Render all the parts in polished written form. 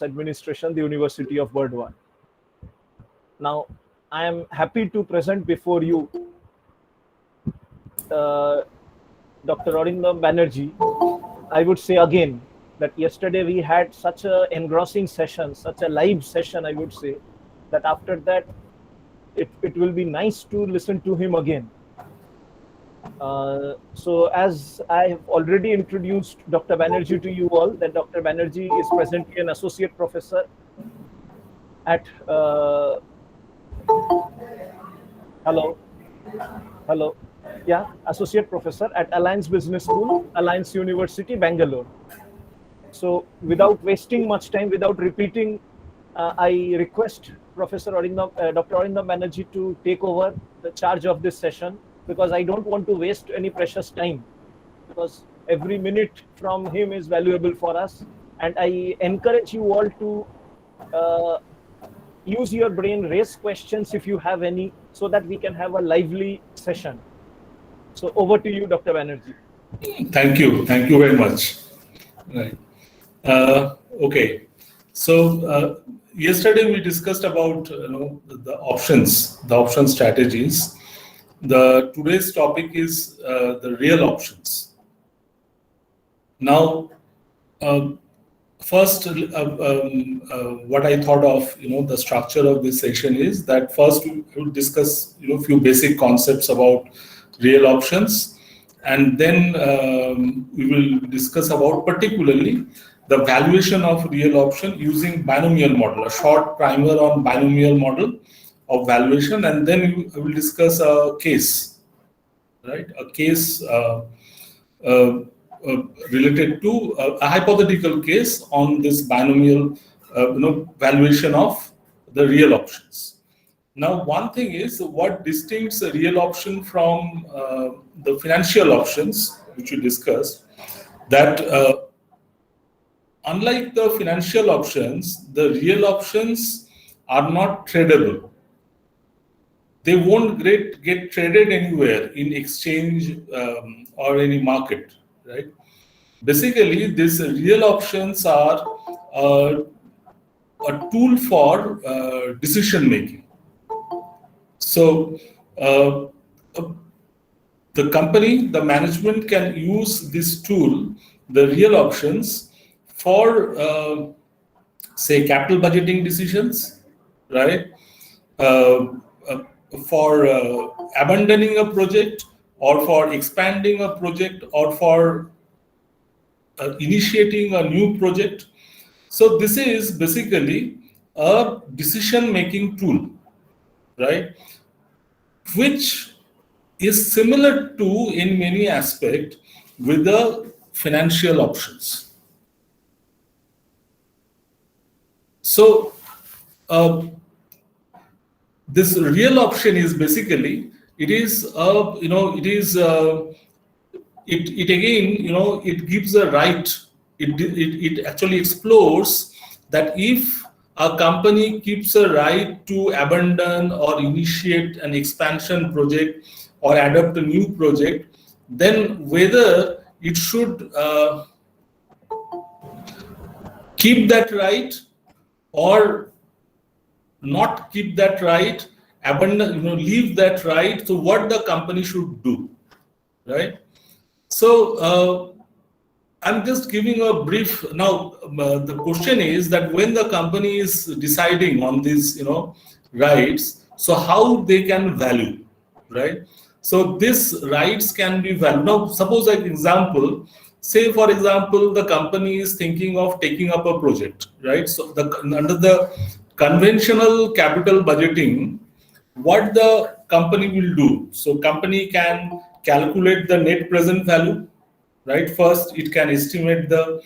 Administration, the University of Burdwan. Now, I am happy to present before you Dr. Arindam Banerjee. I would say again that yesterday we had such an engrossing session, such a live session, I would say, that after that it will be nice to listen to him again. So as I have already introduced Dr. Banerjee to you all, that Dr. Banerjee is presently an associate professor at associate professor at Alliance Business School, Alliance University, Bangalore. So without wasting much time, without repeating, I request Dr. Arindam Banerjee to take over the charge of this session, because I don't want to waste any precious time, because every minute from him is valuable for us. And I encourage you all to use your brain, raise questions if you have any, so that we can have a lively session. So over to you, Dr. Banerjee. Thank you very much. Right. Okay. So yesterday we discussed about the option strategies. Today's topic is the real options. Now, first, what I thought of, the structure of this session is that first we will discuss, few basic concepts about real options, and then we will discuss about particularly the valuation of real option using binomial model, a short primer on binomial model of valuation, and then we will discuss a case, right? A case related to a hypothetical case on this binomial, valuation of the real options. Now, one thing is what distinguishes a real option from the financial options, which we discussed, that unlike the financial options, the real options are not tradable. They won't get traded anywhere in exchange or any market, right? Basically, these real options are a tool for decision making. So the company, the management can use this tool, the real options, for say capital budgeting decisions, right? For abandoning a project, or for expanding a project, or for initiating a new project. So this is basically a decision-making tool, right? Which is similar to, in many aspects, with the financial options. So this real option is basically, it gives a right. It actually explores that if a company keeps a right to abandon or initiate an expansion project or adopt a new project, then whether it should keep that right or not keep that right, abandon, leave that right. So what the company should do, right? So I'm just giving a brief. Now the question is that when the company is deciding on these, rights, so how they can value, right? So these rights can be valued. Now, suppose an example. Say, for example, the company is thinking of taking up a project, right? So under the conventional capital budgeting, what the company will do? So company can calculate the net present value, right? First, it can estimate the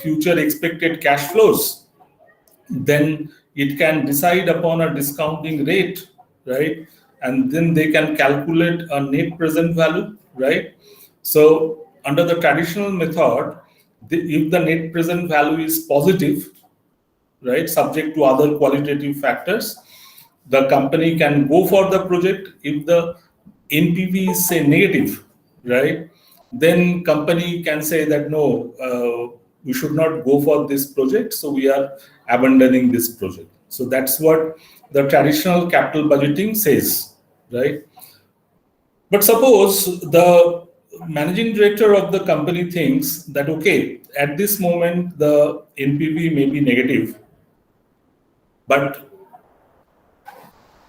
future expected cash flows. Then it can decide upon a discounting rate, right? And then they can calculate a net present value, right? So under the traditional method, if the net present value is positive, right, subject to other qualitative factors, the company can go for the project. If the NPV is, say, negative, right, then company can say that no, we should not go for this project, so we are abandoning this project. So that's what the traditional capital budgeting says, right? But suppose the managing director of the company thinks that, okay, at this moment the NPV may be negative, but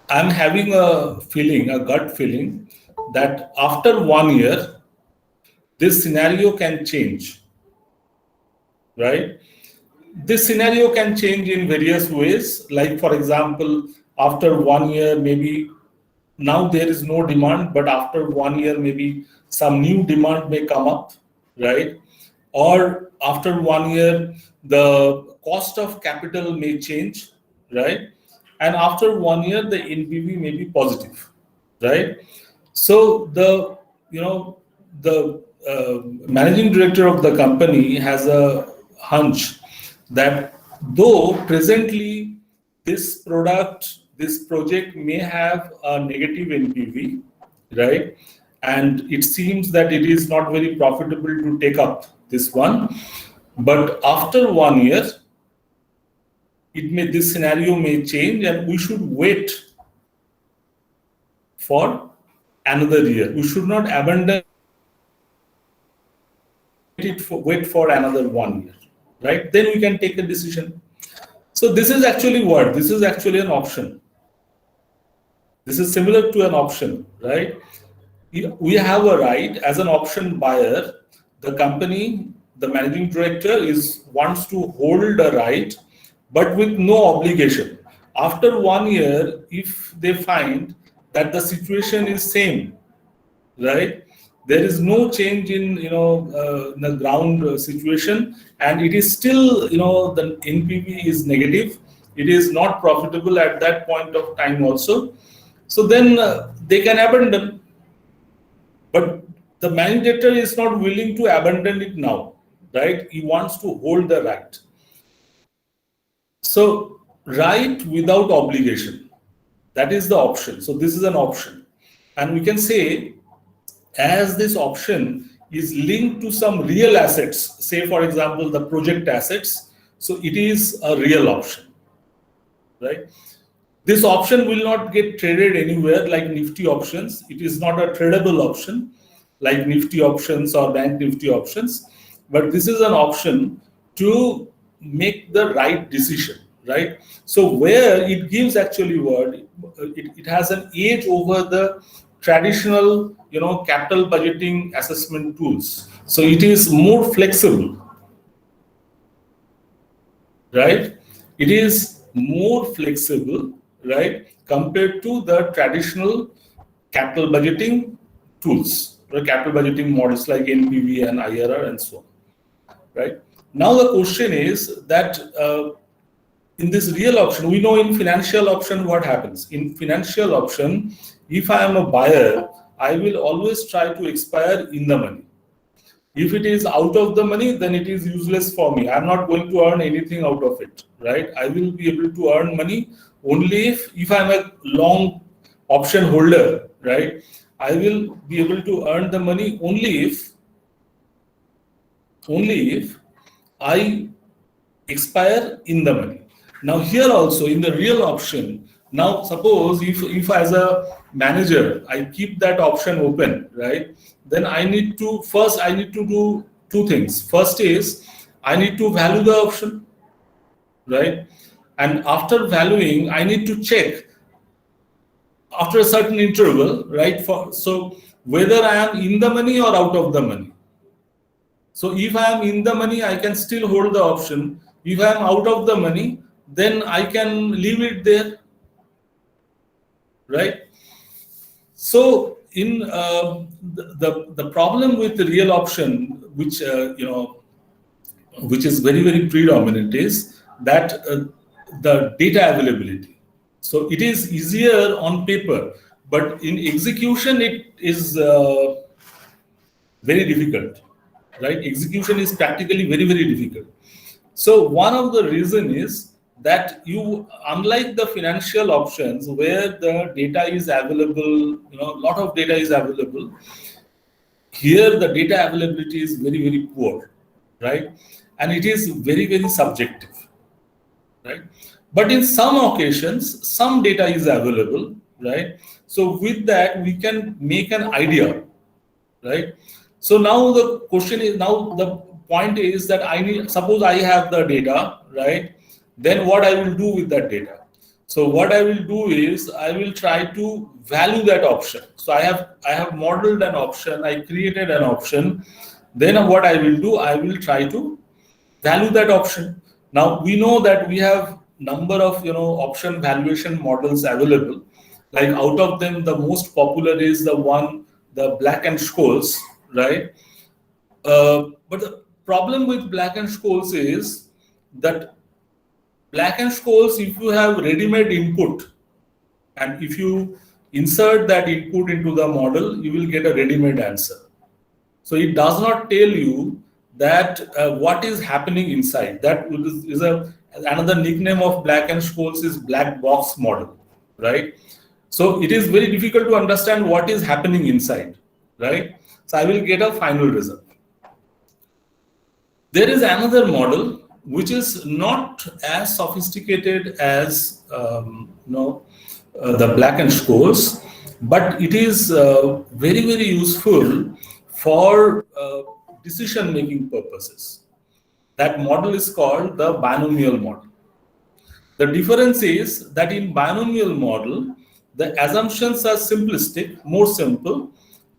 I'm having a feeling, a gut feeling, that after 1 year, this scenario can change, right? This scenario can change in various ways. Like, for example, after 1 year, maybe now there is no demand, but after 1 year, maybe some new demand may come up, right? Or after 1 year, the cost of capital may change, right? And after 1 year, the NPV may be positive, right? So the managing director of the company has a hunch that though presently this project may have a negative NPV, right? And it seems that it is not very profitable to take up this one. But after 1 year, this scenario may change, and we should wait for another year. We should not abandon it, wait for another 1 year, right? Then we can take a decision. So this is actually what? This is actually an option. This is similar to an option, right? We have a right as an option buyer. The company, the managing director wants to hold a right, but with no obligation. After 1 year, if they find that the situation is same, right? There is no change in the ground situation, and it is still the NPV is negative. It is not profitable at that point of time also. So then they can abandon. But the managing director is not willing to abandon it now, right? He wants to hold the right. So right without obligation, that is the option. So this is an option. And we can say, as this option is linked to some real assets, say for example, the project assets, so it is a real option, right? This option will not get traded anywhere like Nifty options. It is not a tradable option like Nifty options or Bank Nifty options, but this is an option to make the right decision, right? So where it gives actually what it has an edge over the traditional capital budgeting assessment tools. So it is more flexible, right? It is more flexible, right, compared to the traditional capital budgeting tools, the capital budgeting models like NPV and IRR and so on, right? Now the question is that in this real option, we know in financial option what happens. In financial option, if I am a buyer, I will always try to expire in the money. If it is out of the money, then it is useless for me. I'm not going to earn anything out of it, right? I will be able to earn money only if I'm a long option holder, right? I will be able to earn the money only if I expire in the money. Now here also in the real option, now suppose if as a manager I keep that option open, right? Then I need to do two things. First is I need to value the option, right? And after valuing, I need to check after a certain interval, right? So whether I am in the money or out of the money. So if I am in the money, I can still hold the option. If I am out of the money, then I can leave it there, right? So in the problem with the real option, which which is very, very predominant, is that the data availability. So it is easier on paper, but in execution it is very difficult, right? Execution is practically very, very difficult. So one of the reason is that unlike the financial options where the data is available, a lot of data is available, here the data availability is very, very poor, right? and it is very, very subjective, right? But in some occasions, some data is available, right? So with that, we can make an idea, right? So now the question is, now the point is that I need, suppose I have the data, right? Then what I will do with that data? So what I will do is I will try to value that option. So I have modeled an option, I created an option. Then what I will do, I will try to value that option. Now we know that we have number of option valuation models available. Like out of them, the most popular is the Black and Scholes, right? But the problem with Black and Scholes is that Black and Scholes, if you have ready-made input, and if you insert that input into the model, you will get a ready-made answer. So it does not tell you that what is happening inside. That is another nickname of Black and Scholes is black box model, right? So it is very difficult to understand what is happening inside, right? So I will get a final result. There is another model which is not as sophisticated as the Black and Scholes, but it is very, very useful for decision-making purposes. That model is called the binomial model. The difference is that in binomial model, the assumptions are simplistic, more simple,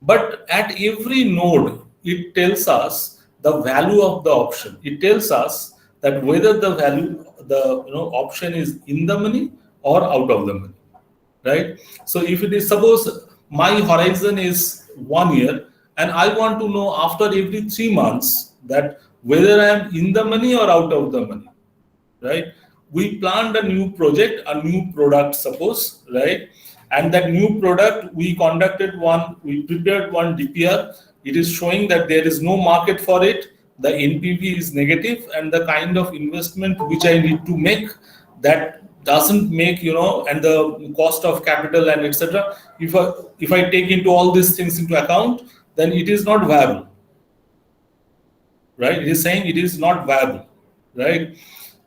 but at every node, it tells us the value of the option. It tells us that whether the option is in the money or out of the money, right? So if it is, suppose my horizon is 1 year, and I want to know after every 3 months that whether I am in the money or out of the money, right? We planned a new project, a new product, suppose, right? And that new product, we prepared one DPR. It is showing that there is no market for it. The NPV is negative, and the kind of investment which I need to make, that doesn't make, and the cost of capital and etc. If I take into all these things into account, then it is not viable, right? It is saying it is not viable, right?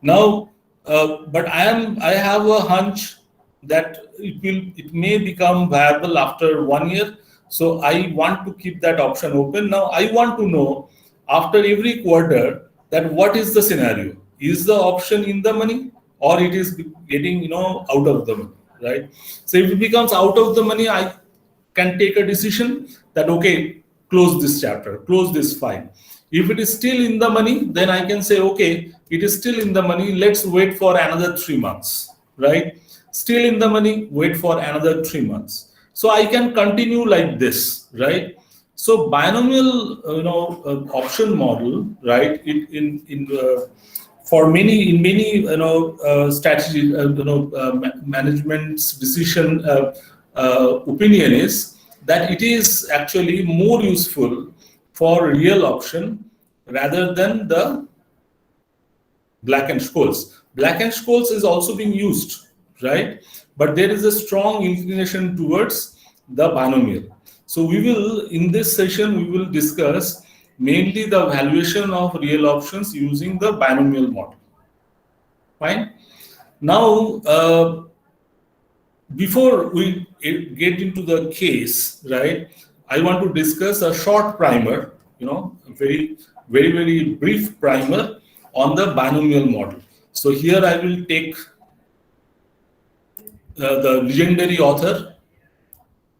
Now, but I have a hunch that it may become viable after 1 year. So I want to keep that option open. Now I want to know after every quarter that what is the scenario? Is the option in the money or it is getting out of the money, right? So if it becomes out of the money, I can take a decision that okay, close this chapter, close this file. If it is still in the money, then I can say okay, it is still in the money, let's wait for another 3 months, right? Still in the money, wait for another 3 months. So I can continue like this, right? So binomial option model, right? For many strategy management's decision opinion is that it is actually more useful for real option rather than the Black and Scholes. Black and Scholes is also being used, right? But there is a strong inclination towards the binomial. So we will, in this session, we will discuss mainly the valuation of real options using the binomial model. Fine. Now, before we get into the case, right, I want to discuss a short primer, a very, very, very brief primer on the binomial model. So here I will take the legendary author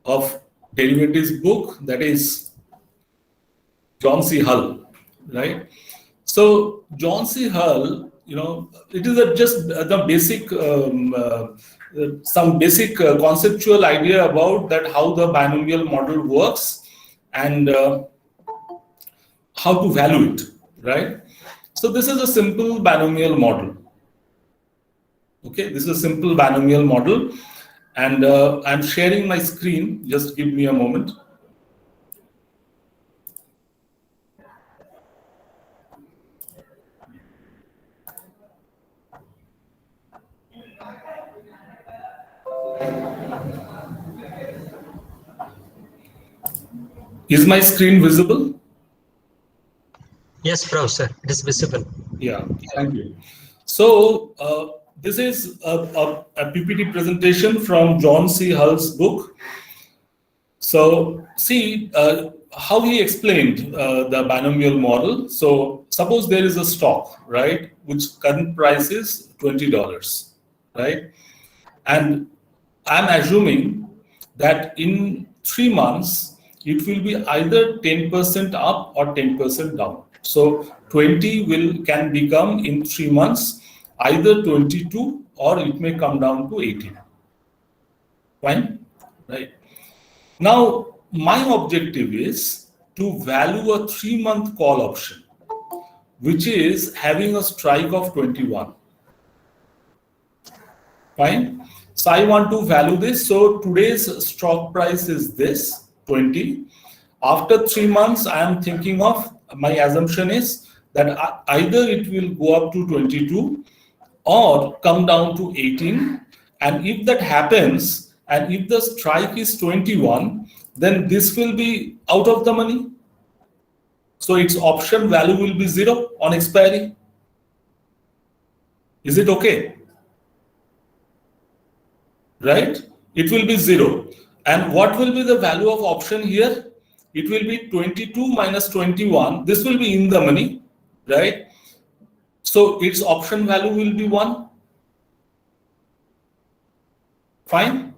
of derivatives book, that is John C. Hull, right? So John C. Hull, it is just the basic, some basic conceptual idea about that how the binomial model works and how to value it, right? So this is a simple binomial model. Okay, this is a simple binomial model, and I'm sharing my screen. Just give me a moment. Is my screen visible? Yes, Professor, it is visible. Yeah, thank you. So this is a PPT presentation from John C. Hull's book. So see how he explained the binomial model. So suppose there is a stock, right, which current price is $20, right? And I'm assuming that in 3 months, it will be either 10% up or 10% down. So 20 can become in 3 months either 22 or it may come down to 18. Fine, right? Now, my objective is to value a 3-month call option, which is having a strike of 21. Fine. So I want to value this. So today's stock price is this 20. After 3 months, I am thinking of, my assumption is that either it will go up to 22 or come down to 18. And if that happens, and if the strike is 21, then this will be out of the money. So its option value will be 0 on expiry. Is it okay? Right? It will be 0. And what will be the value of option here? It will be 22 minus 21. This will be in the money, right? So its option value will be 1. Fine.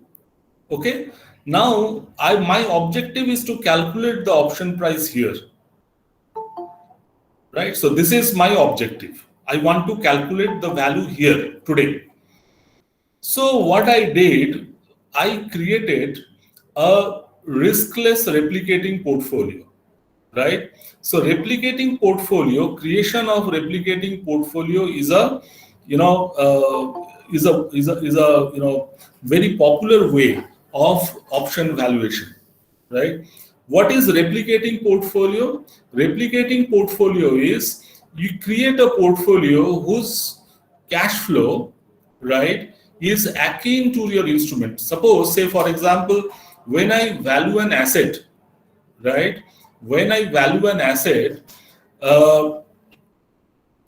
Okay. Now my objective is to calculate the option price here. Right. So this is my objective. I want to calculate the value here today. So what I did, I created a riskless replicating portfolio, right? So replicating portfolio, creation of replicating portfolio is a, very popular way of option valuation, right? What is replicating portfolio? Replicating portfolio is you create a portfolio whose cash flow, right, is akin to your instrument. Suppose, say for example, when I value an asset, right? When I value an asset, how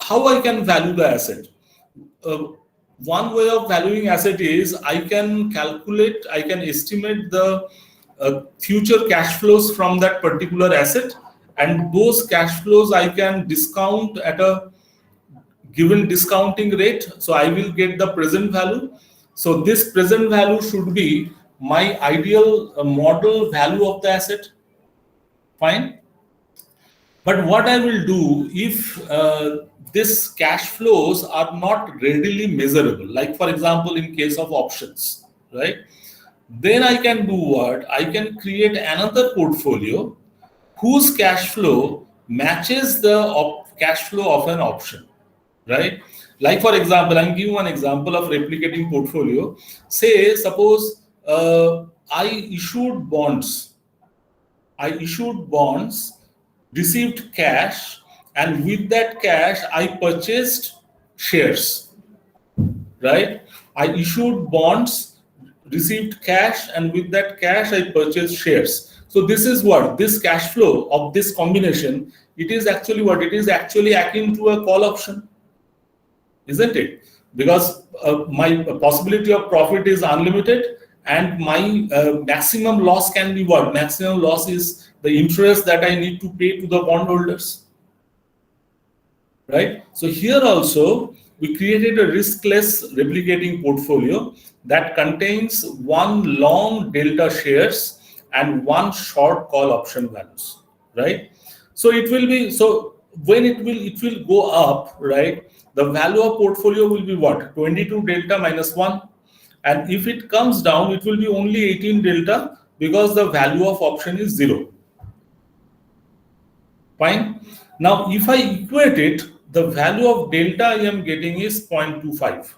I can value the asset? One way of valuing asset is I can calculate, I can estimate the future cash flows from that particular asset, and those cash flows I can discount at a given discounting rate. So I will get the present value. So this present value should be my ideal model value of the asset. Fine. But what I will do if this cash flows are not readily measurable, like for example in case of options, right? Then I can do what? I can create another portfolio whose cash flow matches the cash flow of an option, right? Like for example, I'm giving one example of replicating portfolio. Say, suppose I issued bonds, received cash, and with that cash, I purchased shares, right? I issued bonds, received cash, and with that cash, I purchased shares. So this is what? This cash flow of this combination, it is actually what? It is actually akin to a call option, isn't it? Because my possibility of profit is unlimited, and my maximum loss can be what? Maximum loss is the interest that I need to pay to the bondholders, right? So here also we created a riskless replicating portfolio that contains one long delta shares and one short call option values, right? So it will be, so when it will go up, right? The value of portfolio will be what? 22 delta minus 1. And if it comes down, it will be only 18 delta because the value of option is 0. Fine. Now, if I equate it, the value of delta I am getting is 0.25.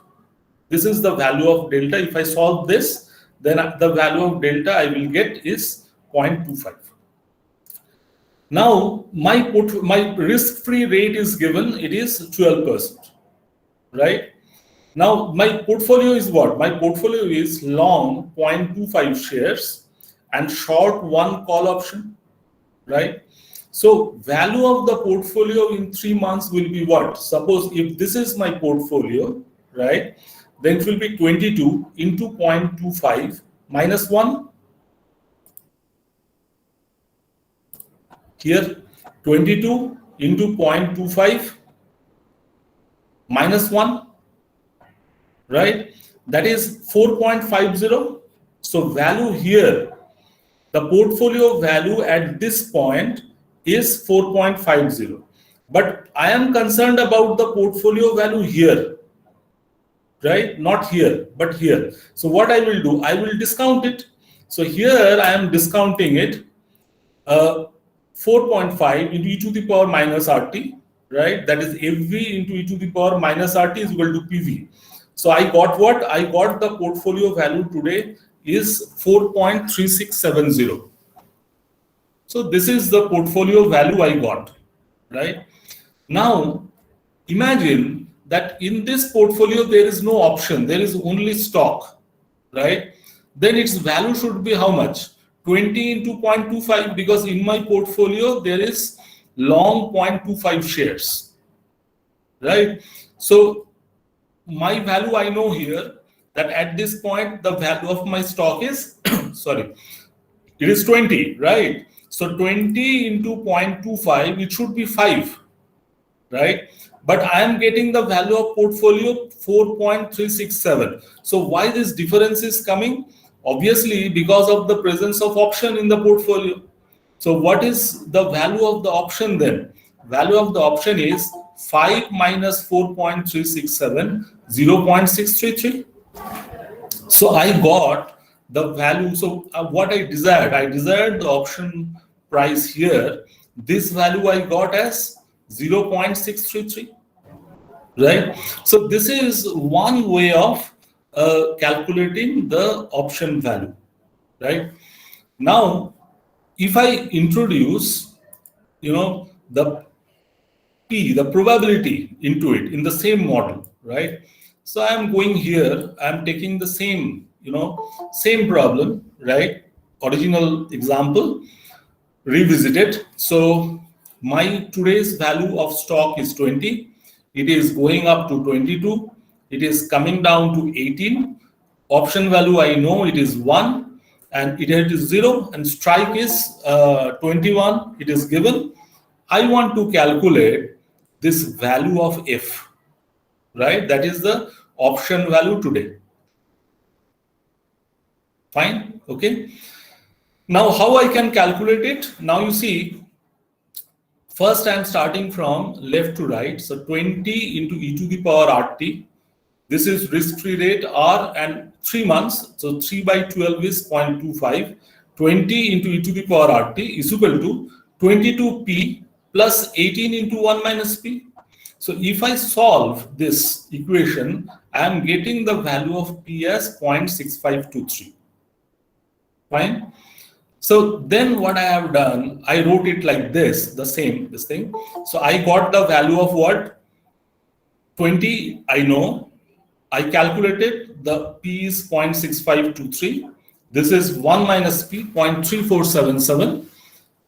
This is the value of delta. If I solve this, then the value of delta I will get is 0.25. Now, my risk-free rate is given, it is 12%, right? Now, my portfolio is what? My portfolio is long 0.25 shares and short 1 call option, right? So value of the portfolio in 3 months will be what? Suppose if this is my portfolio, right? Then it will be 22 into 0.25 minus 1. Here 22 into 0.25 minus 1, right? That is 4.50. So value here, the portfolio value at this point is 4.50. But I am concerned about the portfolio value here, right? Not here, but here. So what I will do, I will discount it. So here I am discounting it, 4.5 into e to the power minus RT, right? That is FV into e to the power minus RT is equal to PV. So I got what? I got the portfolio value today is 4.3670. So this is the portfolio value I got, right? Now, imagine that in this portfolio, there is no option, there is only stock, right? Then its value should be how much? 20 into 0.25, because in my portfolio, there is long 0.25 shares, right? So my value I know here that at this point, the value of my stock is, sorry, it is 20, right? So 20 into 0.25, it should be 5, right? But I am getting the value of portfolio 4.367. So why this difference is coming? Obviously, because of the presence of option in the portfolio. So what is the value of the option then? Value of the option is 5 minus 4.367, 0.633. So I got the value. So what I desired the option price here. This value I got as 0.633, right? So this is one way of calculating the option value, right? Now, if I introduce, the P, the probability into it in the same model, right? So I am going here, I am taking the same, same problem, right? Original example, revisit it. So my today's value of stock is 20. It is going up to 22. It is coming down to 18. Option value I know it is 1 and it is 0 and strike is 21. It is given. I want to calculate this value of F, right? That is the option value today. Fine. Okay. Now how I can calculate it? Now you see, first I am starting from left to right. So 20 into e to the power RT. This is risk-free rate R and 3 months. So 3 by 12 is 0.25. 20 into e to the power RT is equal to 22P plus 18 into 1 minus P. So if I solve this equation, I am getting the value of P as 0.6523. Fine. So then what I have done, I wrote it like this, this thing. So I got the value of what? 20, I know. I calculated the P is 0.6523. This is 1 minus P, 0.3477.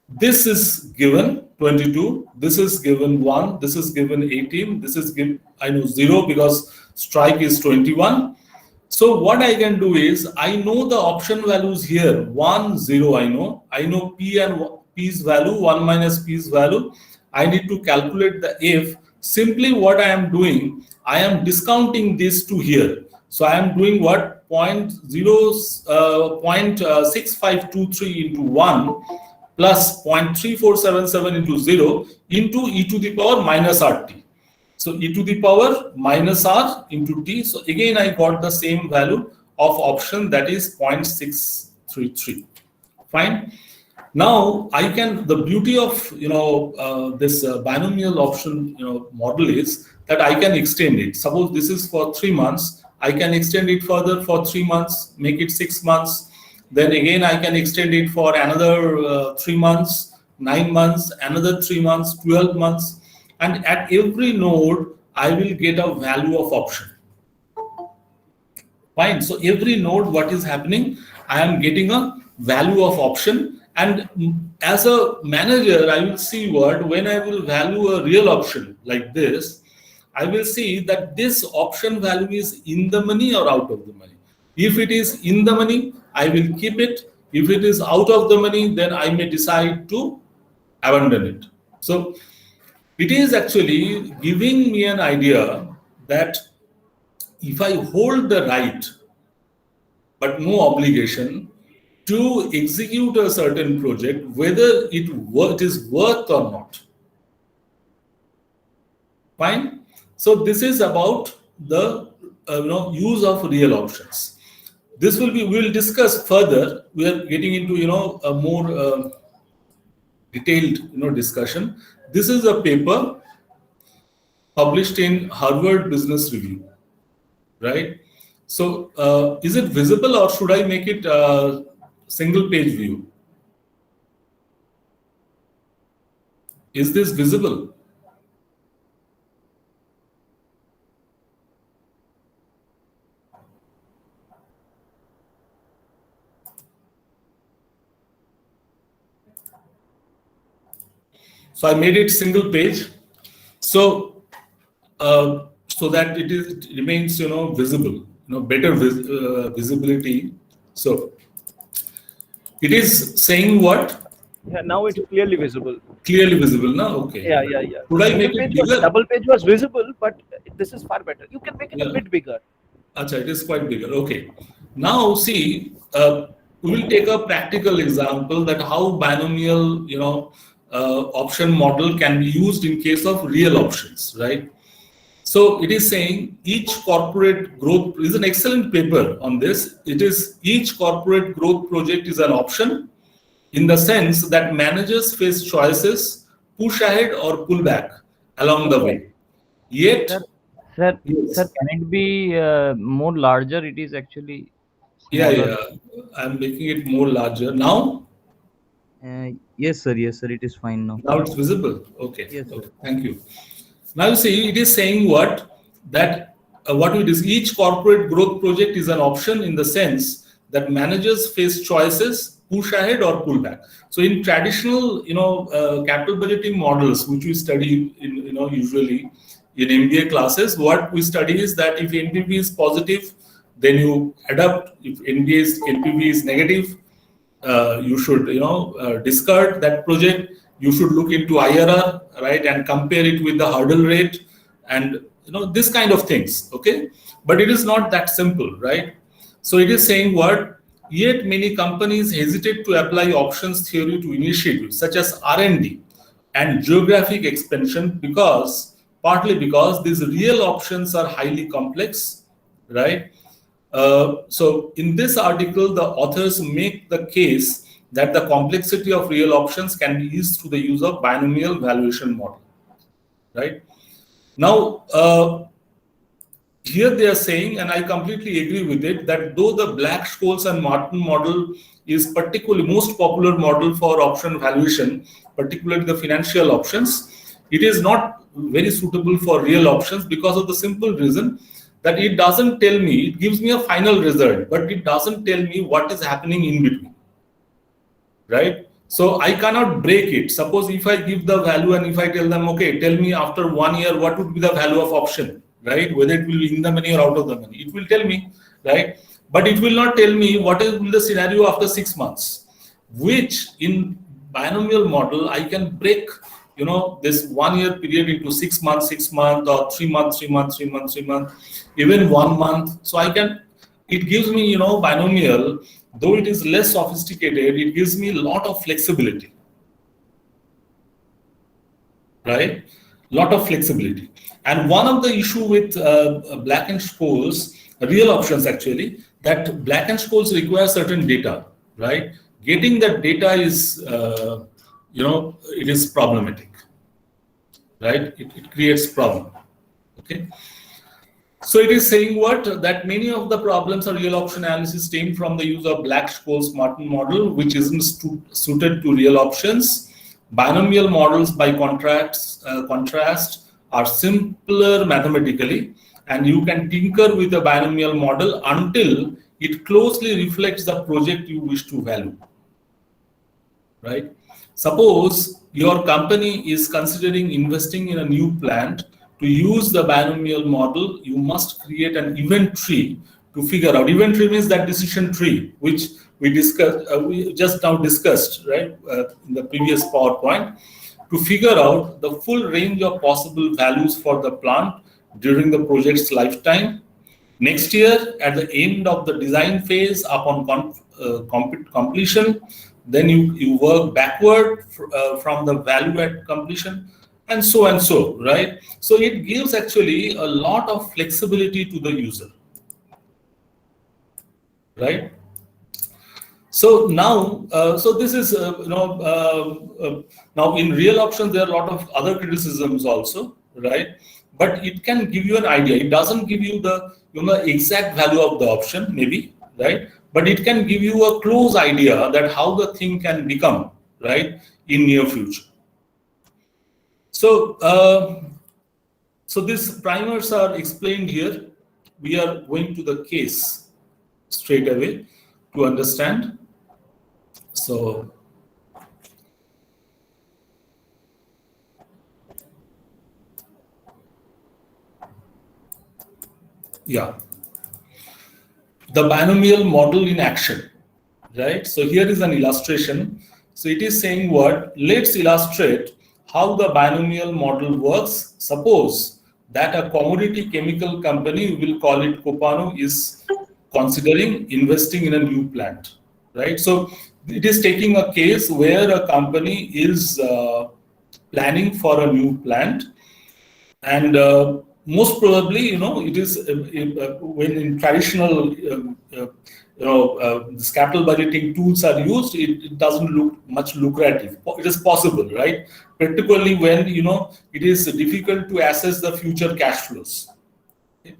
This is given 22. This is given 1. This is given 18. This is given, I know 0 because strike is 21. So what I can do is, I know the option values here, 1, 0 I know P and P's value, 1 minus P's value. I need to calculate the F. Simply what I am doing, I am discounting this to here. So I am doing what? 0.6523 into 1 plus 0.3477 into 0 into e to the power minus RT. So e to the power minus R into T. So again, I got the same value of option, that is 0.633. Fine. Now I can, the beauty of this binomial option model is that I can extend it. Suppose this is for 3 months, I can extend it further for 3 months, make it 6 months. Then again I can extend it for another 3 months, 9 months, another 3 months, 12 months. And at every node, I will get a value of option. Fine. So every node, what is happening? I am getting a value of option, And as a manager, I will see what, when I will value a real option like this, I will see that this option value is in the money or out of the money. If it is in the money, I will keep it. If it is out of the money, then I may decide to abandon it. So it is actually giving me an idea that if I hold the right but no obligation to execute a certain project, whether it is worth or not. Fine. So this is about the use of real options. This will be, we will discuss further. We are getting into a more detailed discussion. This is a paper published in Harvard Business Review, right? So is it visible, or should I make it single page view? Is this visible? So I made it single page, so that it remains visible, better visibility. So it is saying what? Yeah, now it's clearly visible. Clearly visible now. Okay. Yeah. Could I make it bigger? Double page was visible, but this is far better. You can make it a bit bigger. Acha, it is quite bigger. Okay. Now see, we will take a practical example that how binomial, option model can be used in case of real options, right? So it is saying each corporate growth is an excellent paper on this. It is each corporate growth project is an option in the sense that managers face choices, push ahead or pull back along the way. Yet, Sir, can it be more larger? It is actually yeah, smaller. I'm making it more larger now. Yes, sir. It is fine now. Now it's visible. Okay. Yes, sir. Okay. Thank you. Now you see, it is saying what? That what it is, each corporate growth project is an option in the sense that managers face choices, push ahead or pull back. So in traditional, capital budgeting models, which we study in, usually in MBA classes, what we study is that if NPV is positive, then you adapt. If NPV is negative, you should, discard that project. You should look into IRR, right, and compare it with the hurdle rate, and this kind of things. Okay, but it is not that simple, right? So it is saying what? Yet many companies hesitate to apply options theory to initiatives such as R&D and geographic expansion partly because these real options are highly complex, right? So in this article, the authors make the case that the complexity of real options can be eased through the use of binomial valuation model, right? Now, here they are saying, and I completely agree with it, that though the Black-Scholes and Martin model is particularly most popular model for option valuation, particularly the financial options, it is not very suitable for real options because of the simple reason that it doesn't tell me, it gives me a final result, but it doesn't tell me what is happening in between, right? So I cannot break it. Suppose if I give the value and if I tell them, okay, tell me after 1 year, what would be the value of option, right? Whether it will be in the money or out of the money, it will tell me, right? But it will not tell me what is the scenario after 6 months, which in binomial model, I can break, this 1 year period into 6 months, 6 months, or 3 months, 3 months, 3 months, 3 months, even 1 month. So it gives me, binomial, though it is less sophisticated, it gives me a lot of flexibility, right? Lot of flexibility. And one of the issue with Black and Scholes, real options actually, that Black and Scholes require certain data, right? Getting that data is, it is problematic, right? It creates problem, okay? So it is saying what? That many of the problems of real option analysis stem from the use of Black-Scholes Martin model, which isn't suited to real options. Binomial models, by contrast, are simpler mathematically, and you can tinker with a binomial model until it closely reflects the project you wish to value. right? Suppose your company is considering investing in a new plant. To use the binomial model, you must create an event tree to figure out. Event tree means that decision tree, which we discussed, we just now discussed, right, in the previous PowerPoint, to figure out the full range of possible values for the plant during the project's lifetime. Next year, at the end of the design phase, upon completion, then you work backward from the value at completion, and so, right? So it gives actually a lot of flexibility to the user, right? So now, so this is, now in real options, there are a lot of other criticisms also, right? But it can give you an idea. It doesn't give you the exact value of the option, maybe, right? But it can give you a close idea that how the thing can become, right, in near future. So, so these primers are explained here. We are going to the case straight away to understand. So, yeah, the binomial model in action, right? So here is an illustration. So it is saying what? Let's illustrate how the binomial model works. Suppose that a commodity chemical company, we will call it Copano, is considering investing in a new plant, right? So it is taking a case where a company is planning for a new plant, and most probably, it is when in traditional, this capital budgeting tools are used, it doesn't look much lucrative. It is possible, right? Particularly when it is difficult to assess the future cash flows. Okay.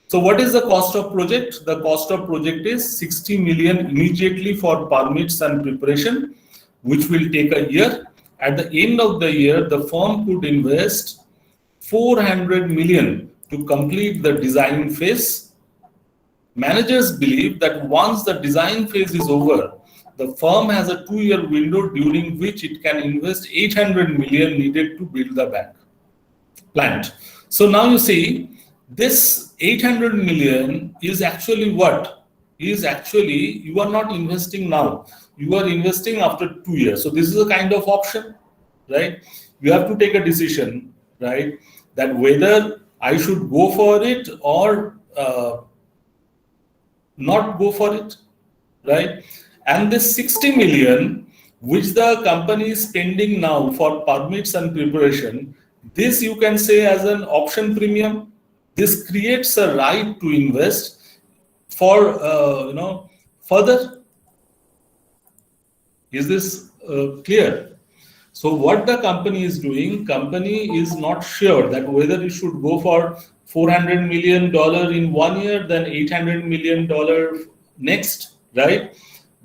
So what is the cost of project? The cost of project is 60 million immediately for permits and preparation, which will take a year. At the end of the year, the firm could invest 400 million to complete the design phase. Managers believe that once the design phase is over, the firm has a 2-year window during which it can invest 800 million needed to build the plant. So now you see, this 800 million is actually what? Is actually, you are not investing now. You are investing after 2 years. So this is a kind of option, right? You have to take a decision, right, that whether I should go for it or not go for it, right? And this 60 million, which the company is spending now for permits and preparation, this you can say as an option premium. This creates a right to invest for, further. Is this clear? So what the company is doing, company is not sure that whether it should go for $400 million in 1 year, then $800 million next, right?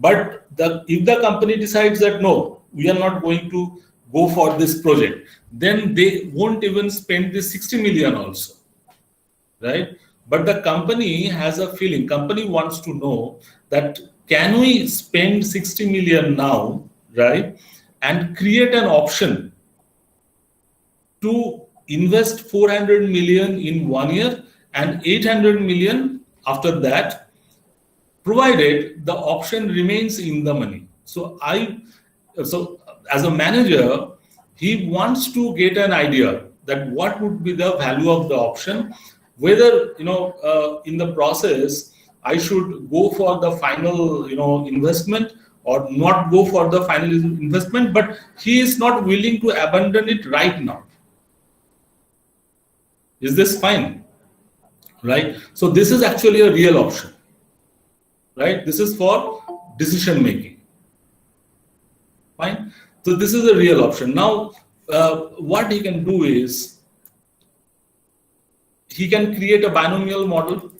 But if the company decides that no, we are not going to go for this project, then they won't even spend this 60 million also, right? But the company has a feeling, company wants to know that can we spend 60 million now, right? And create an option to invest 400 million in 1 year and 800 million after that, provided the option remains in the money. So as a manager, he wants to get an idea that what would be the value of the option, whether in the process I should go for the final investment or not go for the final investment, but he is not willing to abandon it right now. Is this fine? Right? So this is actually a real option, right? This is for decision making. Fine. So this is a real option. Now, what he can do is he can create a binomial model,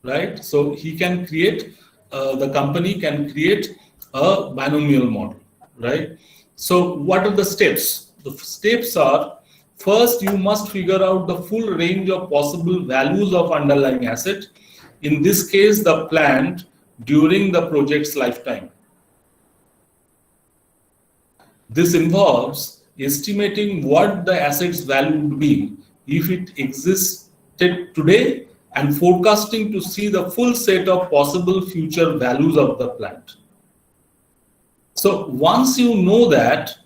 right? So he can create, the company can create a binomial model, right? So what are the steps? The steps are, first, you must figure out the full range of possible values of underlying asset. In this case, the plant during the project's lifetime. This involves estimating what the asset's value would be if it existed today and forecasting to see the full set of possible future values of the plant. So once you know that,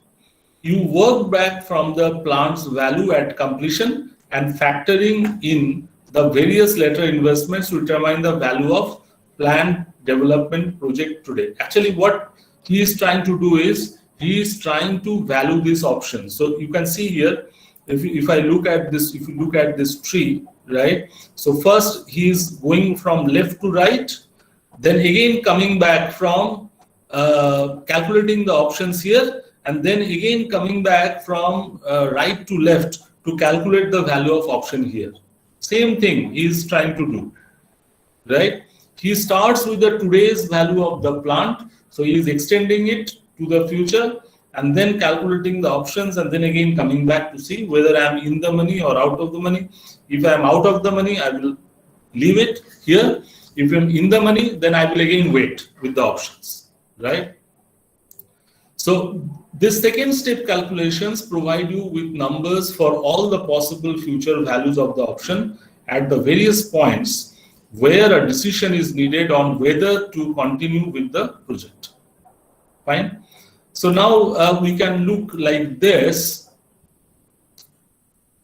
you work back from the plant's value at completion and factoring in the various later investments to determine the value of planned development project today. Actually, what he is trying to do is he is trying to value these options. So you can see here, if I look at this, if you look at this tree, right? So first he is going from left to right, then again coming back from calculating the options here, and then again coming back from right to left to calculate the value of option here. Same thing he is trying to do, right? He starts with the today's value of the plant, so he is extending it to the future and then calculating the options, and then again coming back to see whether I am in the money or out of the money. If I am out of the money, I will leave it here. If I am in the money, then I will again wait with the options, right? So this second step calculations provide you with numbers for all the possible future values of the option at the various points where a decision is needed on whether to continue with the project. Fine. So now we can look like this.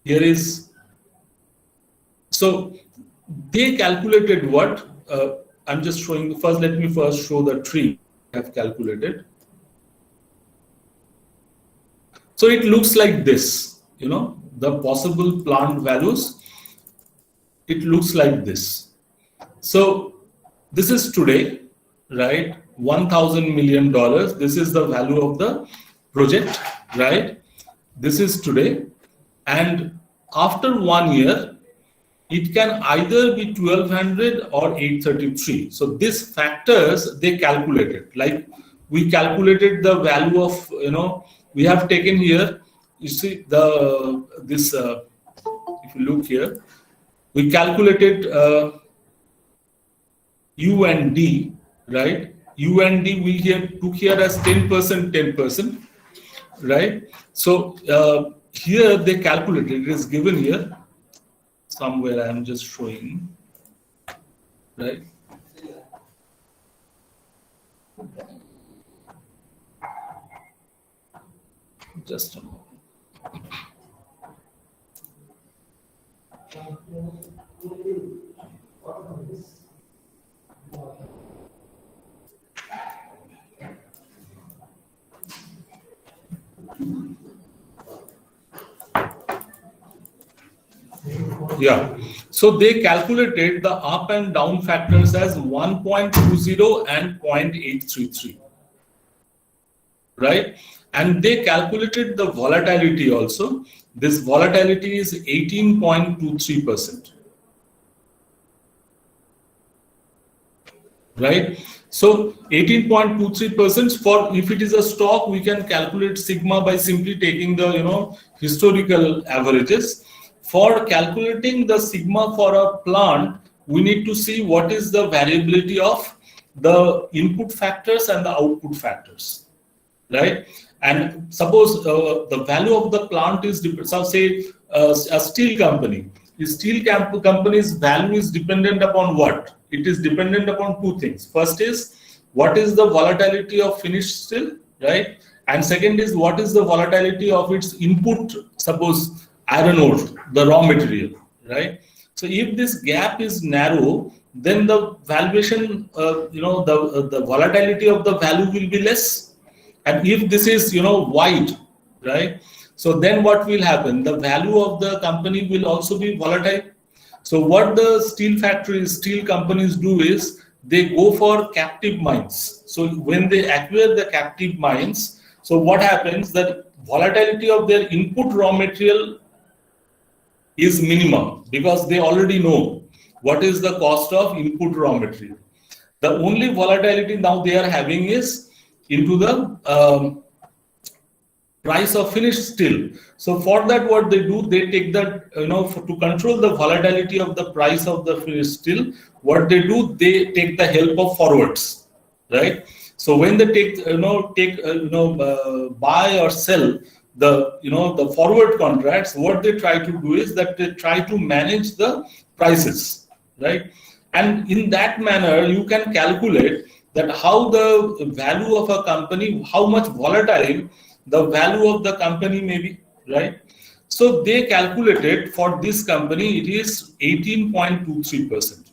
Here is, so they calculated what? I'm just showing, first let me first show the tree I have calculated. So it looks like this, you know, the possible plant values. It looks like this. So this is today, right? $1,000 million. This is the value of the project, right? This is today. And after 1 year, it can either be 1200 or 833. So these factors they calculated. Like we calculated the value of, you know, we have taken here, you see this, if you look here, we calculated U and D, right? U and D we took here as 10%, 10%, right? So here they calculated, it is given here, somewhere I am just showing, right? Just a moment. Yeah, so they calculated the up and down factors as 1.20 and 0.833, right? And they calculated the volatility also. This volatility is 18.23%, right? So 18.23% for, if it is a stock, we can calculate sigma by simply taking the, you know, historical averages. For calculating the sigma for a plant, we need to see what is the variability of the input factors and the output factors, right? And suppose the value of the plant is, so say a steel company. The steel company's value is dependent upon what? It is dependent upon two things. First is what is the volatility of finished steel, right? And second is what is the volatility of its input, suppose iron ore, the raw material, right? So if this gap is narrow, then the valuation, you know, the volatility of the value will be less. And if this is, you know, wide, right? So then what will happen? The value of the company will also be volatile. So what the steel factories, steel companies do is they go for captive mines. So when they acquire the captive mines, so what happens? That volatility of their input raw material is minimum because they already know what is the cost of input raw material. The only volatility now they are having is into the price of finished steel. So for that, what they do, they take that, you know, to control the volatility of the price of the finished steel, what they do, they take the help of forwards, right? So when they buy or sell the forward contracts, what they try to do is that they try to manage the prices, right? And in that manner, you can calculate that how the value of a company, how much volatile the value of the company may be, right? So they calculated for this company, it is 18.23%,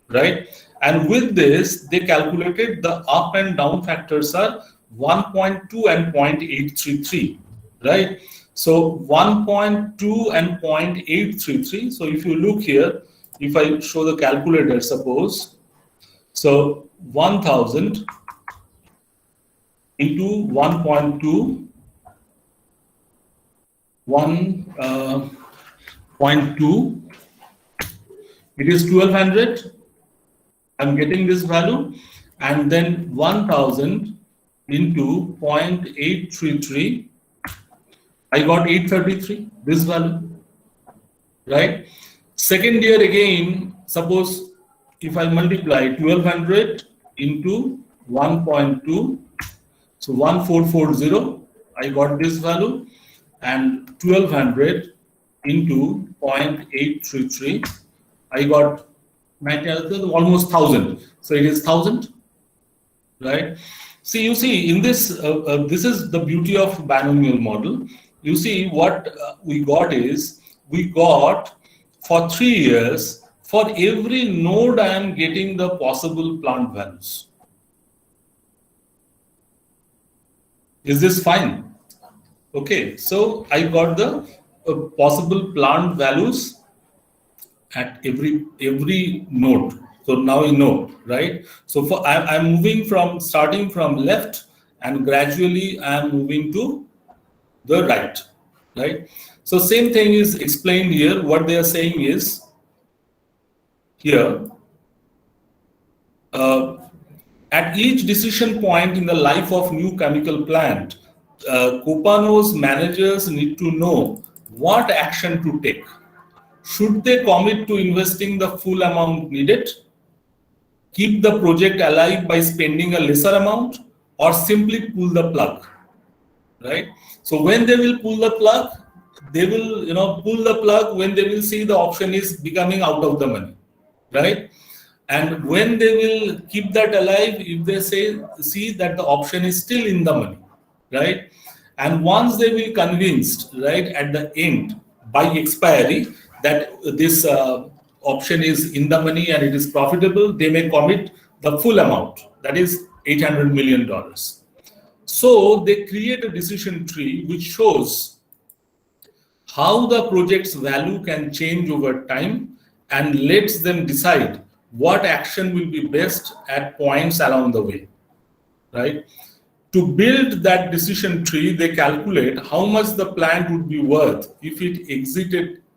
right? And with this, they calculated the up and down factors are 1.2 and 0.833, right? So 1.2 and 0.833. So if you look here, if I show the calculator, suppose, so 1000 into 1.2, 1.2, it is 1200. I'm getting this value, and then 1000 into 0.833, I got 833, this value, right? Second year again, suppose if I multiply 1200 into 1.2, so 1440, I got this value, and 1200 into 0.833, I got almost 1000. So it is 1000, right? See, you see in this, this is the beauty of binomial model. You see what we got is, we got for 3 years, for every node I am getting the possible plant values. Is this fine? Okay, so I got the possible plant values at every node. So now you know, right? So for I'm moving from, starting from left, and gradually I'm moving to the right, right? So same thing is explained here. What they are saying is here, at each decision point in the life of new chemical plant, Copano's managers need to know what action to take. Should they commit to investing the full amount needed, keep the project alive by spending a lesser amount, or simply pull the plug, right? So when they will pull the plug, they will pull the plug when they will see the option is becoming out of the money, right? And when they will keep that alive, if they see that the option is still in the money, right? And once they will convinced, right, at the end by expiry that this option is in the money and it is profitable, they may commit the full amount, that is $800 million. So they create a decision tree which shows how the project's value can change over time and lets them decide what action will be best at points along the way, right? To build that decision tree, they calculate how much the plant would be worth if it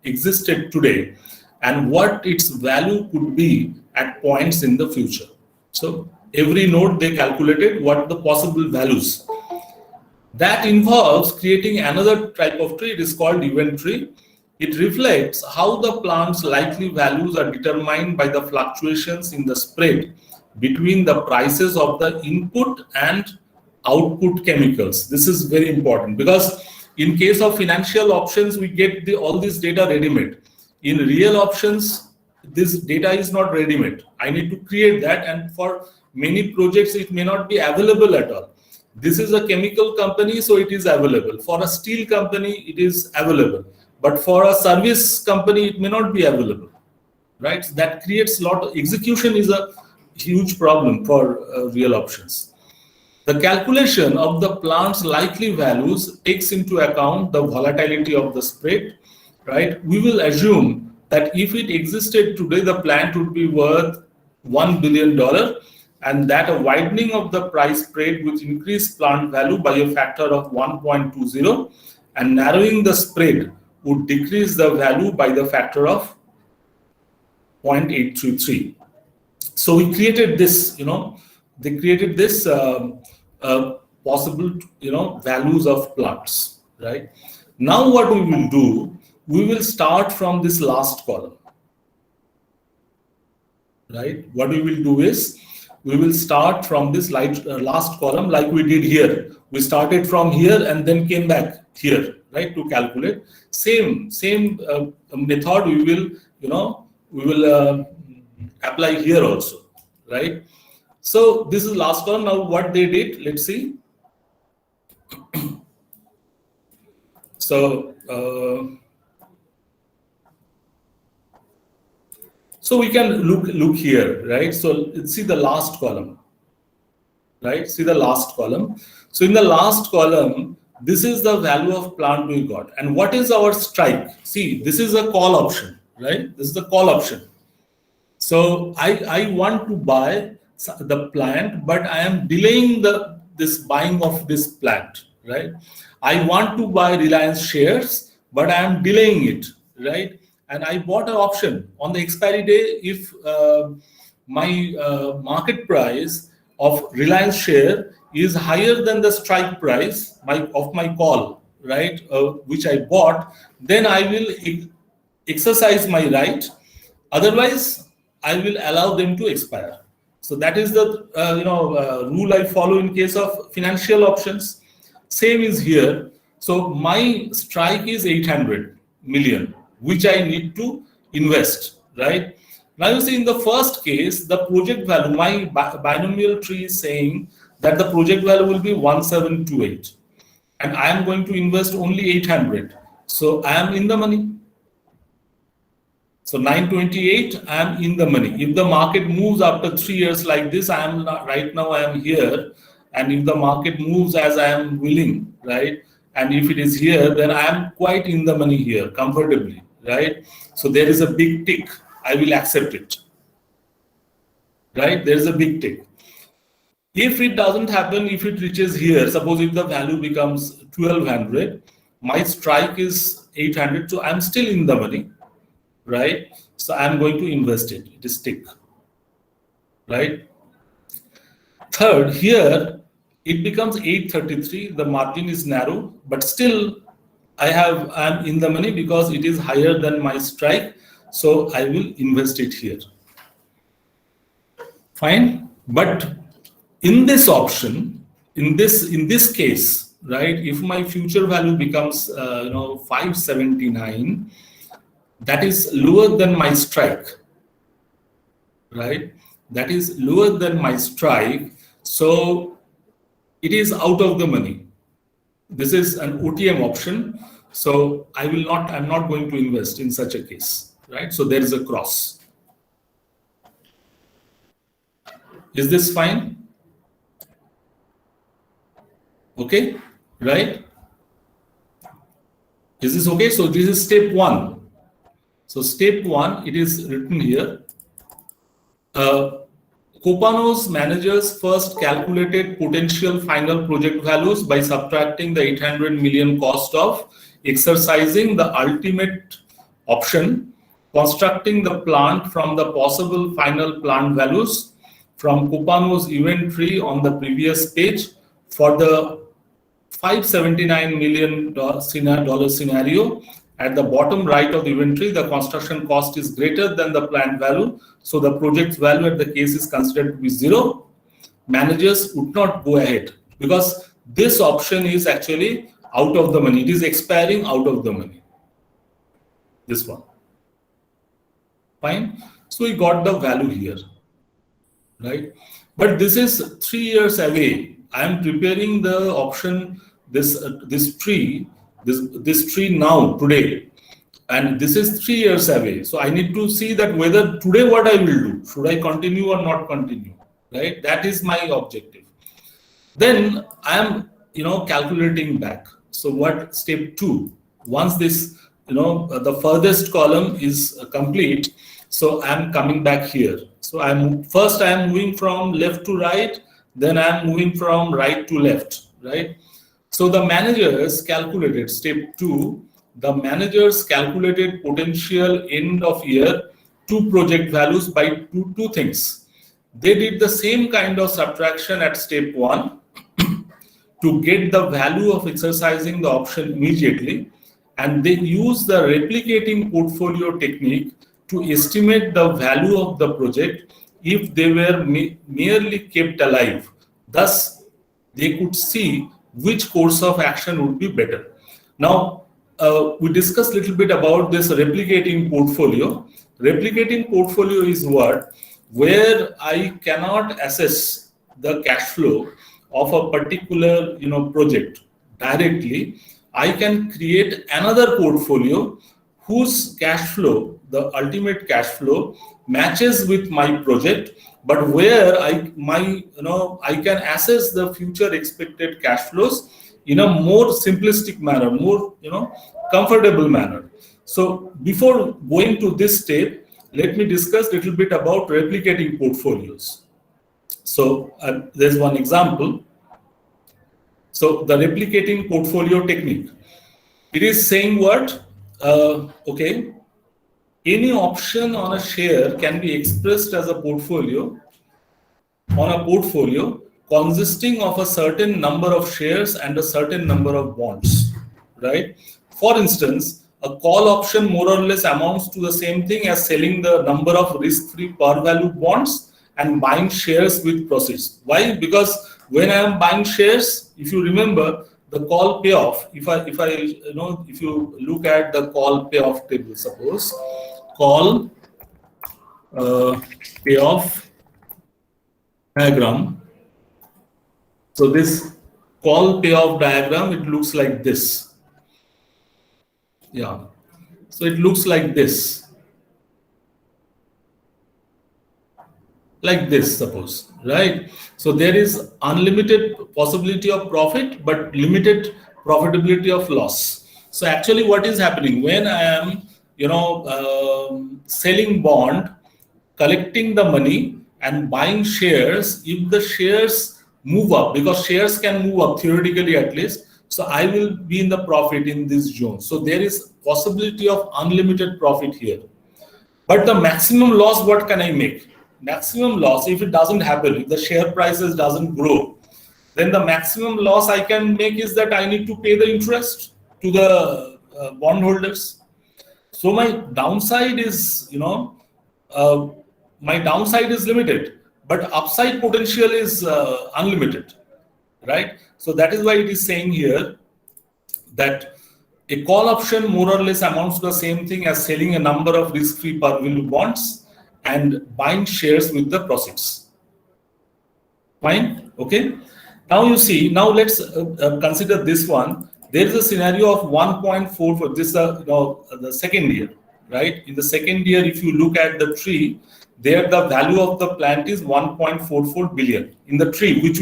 existed today, and what its value could be at points in the future. So every node they calculated what the possible values. That involves creating another type of tree. It is called event tree. It reflects how the plant's likely values are determined by the fluctuations in the spread between the prices of the input and output chemicals. This is very important because in case of financial options, we get all this data ready-made. In real options, this data is not ready-made. I need to create that, and for many projects, it may not be available at all. This is a chemical company, so it is available. For a steel company, it is available. But for a service company, it may not be available, right? That creates a lot of execution is a huge problem for real options. The calculation of the plant's likely values takes into account the volatility of the spread, right? We will assume that if it existed today, the plant would be worth $1 billion, and that a widening of the price spread would increase plant value by a factor of 1.20, and narrowing the spread would decrease the value by the factor of 0.833. So we created this, they created this possible, values of plants, right? Now what we will do, we will start from this last column, right? What we will do is, we will start from this last column like we did here. We started from here and then came back here, right, to calculate. Same method we will apply here also, right? So this is last column. Now what they did, let's see. So so we can look here, right? So see the last column, right? See the last column. So in the last column, this is the value of plant we got. And what is our strike? See, this is a call option, right? This is the call option. So I want to buy the plant, but I am delaying this buying of this plant, right? I want to buy Reliance shares, but I am delaying it, right? And I bought an option on the expiry day. If my market price of Reliance share is higher than the strike price of my call, right, which I bought, then I will exercise my right. Otherwise, I will allow them to expire. So that is the rule I follow in case of financial options. Same is here. So my strike is 800 million, which I need to invest, right? Now you see in the first case, the project value, my binomial tree is saying that the project value will be 1728. And I am going to invest only 800. So I am in the money. So 928, I am in the money. If the market moves after 3 years like this, right now I am here. And if the market moves as I am willing, right? And if it is here, then I am quite in the money here, comfortably, right? So there is a big tick. I will accept it, right? There is a big tick. If it doesn't happen, if it reaches here, suppose if the value becomes 1200, my strike is 800, so I'm still in the money, right? So I'm going to invest it. It is tick, right? Third, here it becomes 833. The margin is narrow, but still I'm in the money because it is higher than my strike. So I will invest it here. Fine, but in this option, in this case, right? If my future value becomes 579, that is lower than my strike, right? That is lower than my strike. So it is out of the money. This is an OTM option. So I'm not going to invest in such a case, right? So there is a cross. Is this fine? Okay, right? Is this okay? So this is step 1. So step 1, it is written here. Copano's managers first calculated potential final project values by subtracting the 800 million cost of exercising the ultimate option, constructing the plant from the possible final plant values from Copano's inventory on the previous page. For the $579 million scenario, at the bottom right of the inventory, the construction cost is greater than the plant value. So the project's value at the case is considered to be 0. Managers would not go ahead because this option is actually out of the money. It is expiring out of the money. This one. Fine. So we got the value here, right? But this is 3 years away. I am preparing the option, this tree now, today, and this is 3 years away. So I need to see that whether today what I will do, should I continue or not continue, right? That is my objective. Then I am, calculating back. So what step 2, once this, the furthest column is complete, so I am coming back here. So I am moving from left to right, then I am moving from right to left, right? So the managers calculated, step 2, the managers calculated potential end of year 2 project values by two things. They did the same kind of subtraction at step 1 to get the value of exercising the option immediately, and they use the replicating portfolio technique to estimate the value of the project if they were merely kept alive. Thus, they could see which course of action would be better. Now, we discussed a little bit about this replicating portfolio. Replicating portfolio is what? Where I cannot assess the cash flow of a particular project directly. I can create another portfolio whose cash flow, the ultimate cash flow, matches with my project, but where I can assess the future expected cash flows in a more simplistic manner, more comfortable manner. So before going to this step, let me discuss a little bit about replicating portfolios. So there's one example. So the replicating portfolio technique, it is saying what? Okay, any option on a share can be expressed as a portfolio consisting of a certain number of shares and a certain number of bonds, right? For instance, a call option more or less amounts to the same thing as selling the number of risk-free par value bonds and buying shares with proceeds. Why? Because when I am buying shares, if you remember the call payoff, if you look at the call payoff table, suppose call payoff diagram. So this call payoff diagram, it looks like this. Yeah. So it looks like this. Like this, suppose, right? So there is unlimited possibility of profit, but limited profitability of loss. So actually what is happening when I am, selling bond, collecting the money and buying shares, if the shares move up, because shares can move up theoretically at least, so I will be in the profit in this zone. So there is possibility of unlimited profit here. But the maximum loss, what can I make? Maximum loss, if it doesn't happen, if the share prices doesn't grow, then the maximum loss I can make is that I need to pay the interest to the bondholders. So my downside is, limited, but upside potential is unlimited, right? So that is why it is saying here that a call option more or less amounts to the same thing as selling a number of risk-free par value bonds and buying shares with the proceeds. Fine, okay. Now you see, now let's consider this one. There is a scenario of 1.4 for this, the second year, right? In the second year, if you look at the tree, there the value of the plant is 1.44 billion in the tree, which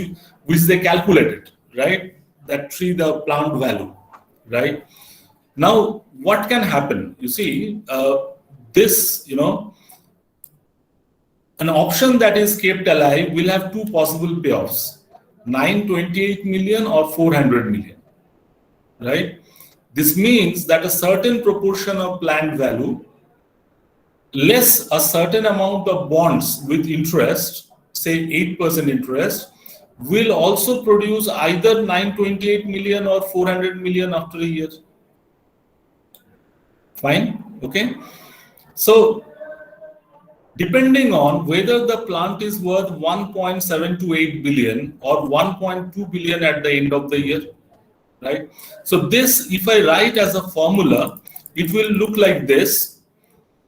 they calculated, right? That tree, the plant value, right? Now, what can happen? You see, this, an option that is kept alive will have two possible payoffs, 928 million or 400 million, right? This means that a certain proportion of plant value less a certain amount of bonds with interest, say 8% interest, will also produce either 928 million or 400 million after a year. Fine, okay? So, depending on whether the plant is worth 1.728 billion or 1.2 billion at the end of the year, right? So this, if I write as a formula, it will look like this: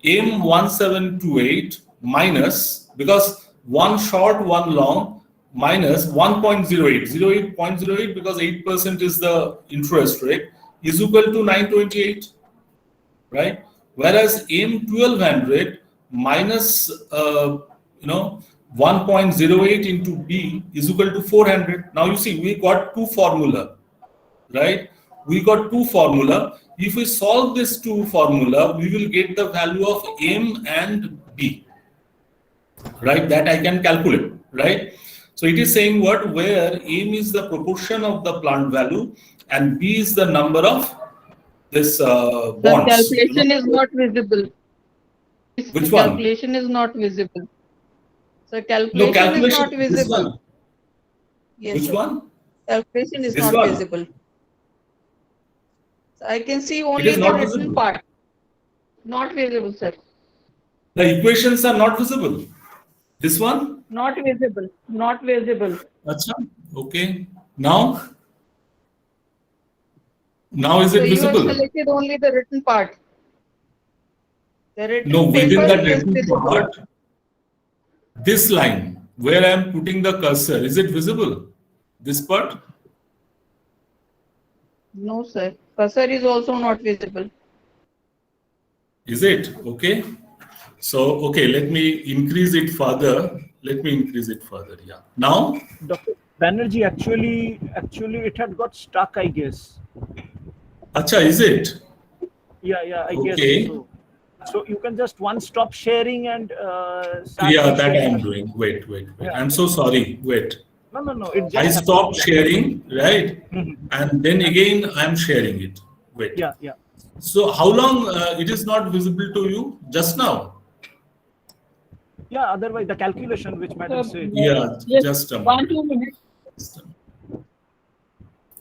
M1728 minus, because one short, one long, minus 1.08, 08.08 because 8% is the interest rate, is equal to 928, right? Whereas M1200 minus 1.08 into B is equal to 400. Now you see, we got two formula, right? We got two formula. If we solve this two formula, we will get the value of M and B, right? That I can calculate, right? So it is saying what, where M is the proportion of the plant value and B is the number of this bonds. The calculation is not visible. Which one? Calculation is not visible. So calculation, No, calculation is not this visible. one. Yes, Which sir. one? Calculation is This not one. visible. So I can see It only is the not written visible. part. Not visible, sir. The equations are not visible. This one? Not visible. Not visible. Acha, okay. Now is So it you have visible? selected only the written part. The written No, within paper that is written visible. part, this line where I am putting the cursor, is it visible? This part? No, sir. Cursor is also not visible. Is it? Okay. So, okay, let me increase it further. Yeah. Now, Dr. Banerjee, actually, it had got stuck, I guess. acha, is it? Yeah, I Okay. guess so. So you can just stop sharing and start Yeah, that I sharing. am doing. Wait. Yeah. I'm so sorry. Wait. No. It just I happened. stopped sharing, right? Mhm. And then again, I'm sharing it. Wait. Yeah. So, how long it is not visible to you? Just now? Yeah, otherwise the calculation which Madam said. Yeah, Yes. just a 1-2 moment. minutes.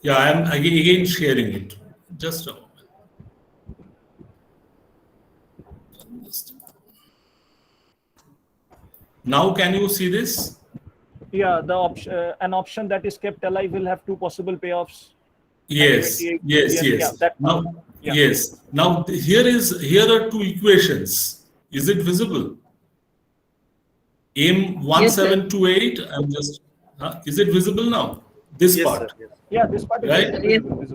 Yeah, I'm again sharing it. Just a moment. Now, can you see this? Yeah, the an option that is kept alive will have two possible payoffs. Yes. 28 Yes. billion. Yeah, that Now, one. Yeah. yes. Now, here are two equations. Is it visible? AIM 1728. I'm just. Is it visible now? This part. Sir, yes. Yeah, this part is Right? visible.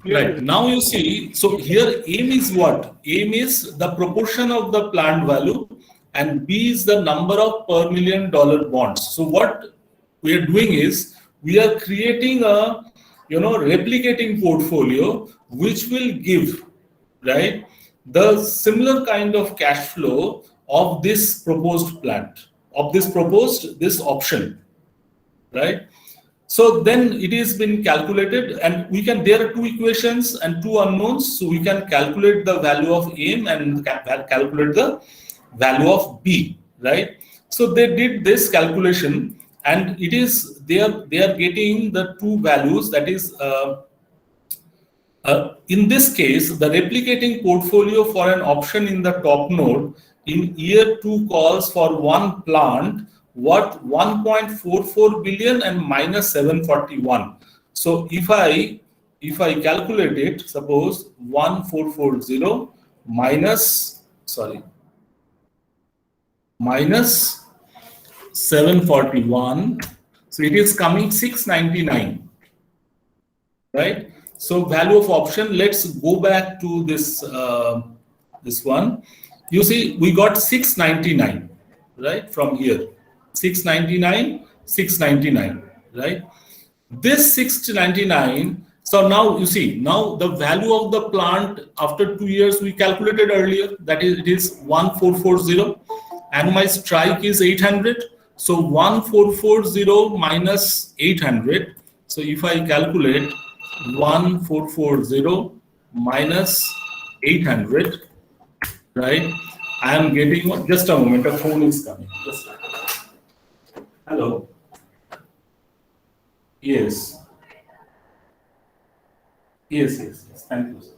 Clearly Right. visible. Now you see, so here AIM is what? AIM is the proportion of the planned value and B is the number of per $1 million bonds. So what we are doing is we are creating a replicating portfolio which will give, right, the similar kind of cash flow of this proposed plant, of this option, right? So then it has been calculated and there are two equations and two unknowns. So we can calculate the value of AIM and calculate the value of B, right? So they did this calculation and they are getting the two values, that is in this case, the replicating portfolio for an option in the top node in year 2 calls for one plant worth 1.44 billion and minus 741. So if I calculate it, suppose 1440 minus 741, so it is coming 699, right? So value of option, let's go back to this this one. You see, we got 699, right? From here, 699, right? This 699. So now you see, now the value of the plant after 2 years we calculated earlier, that is, it is 1440, and my strike is 800. So 1440 minus 800. So if I calculate 1440 minus 800, right? I am getting what? Just a moment, a phone is coming. Hello. Yes. Thank you, sir.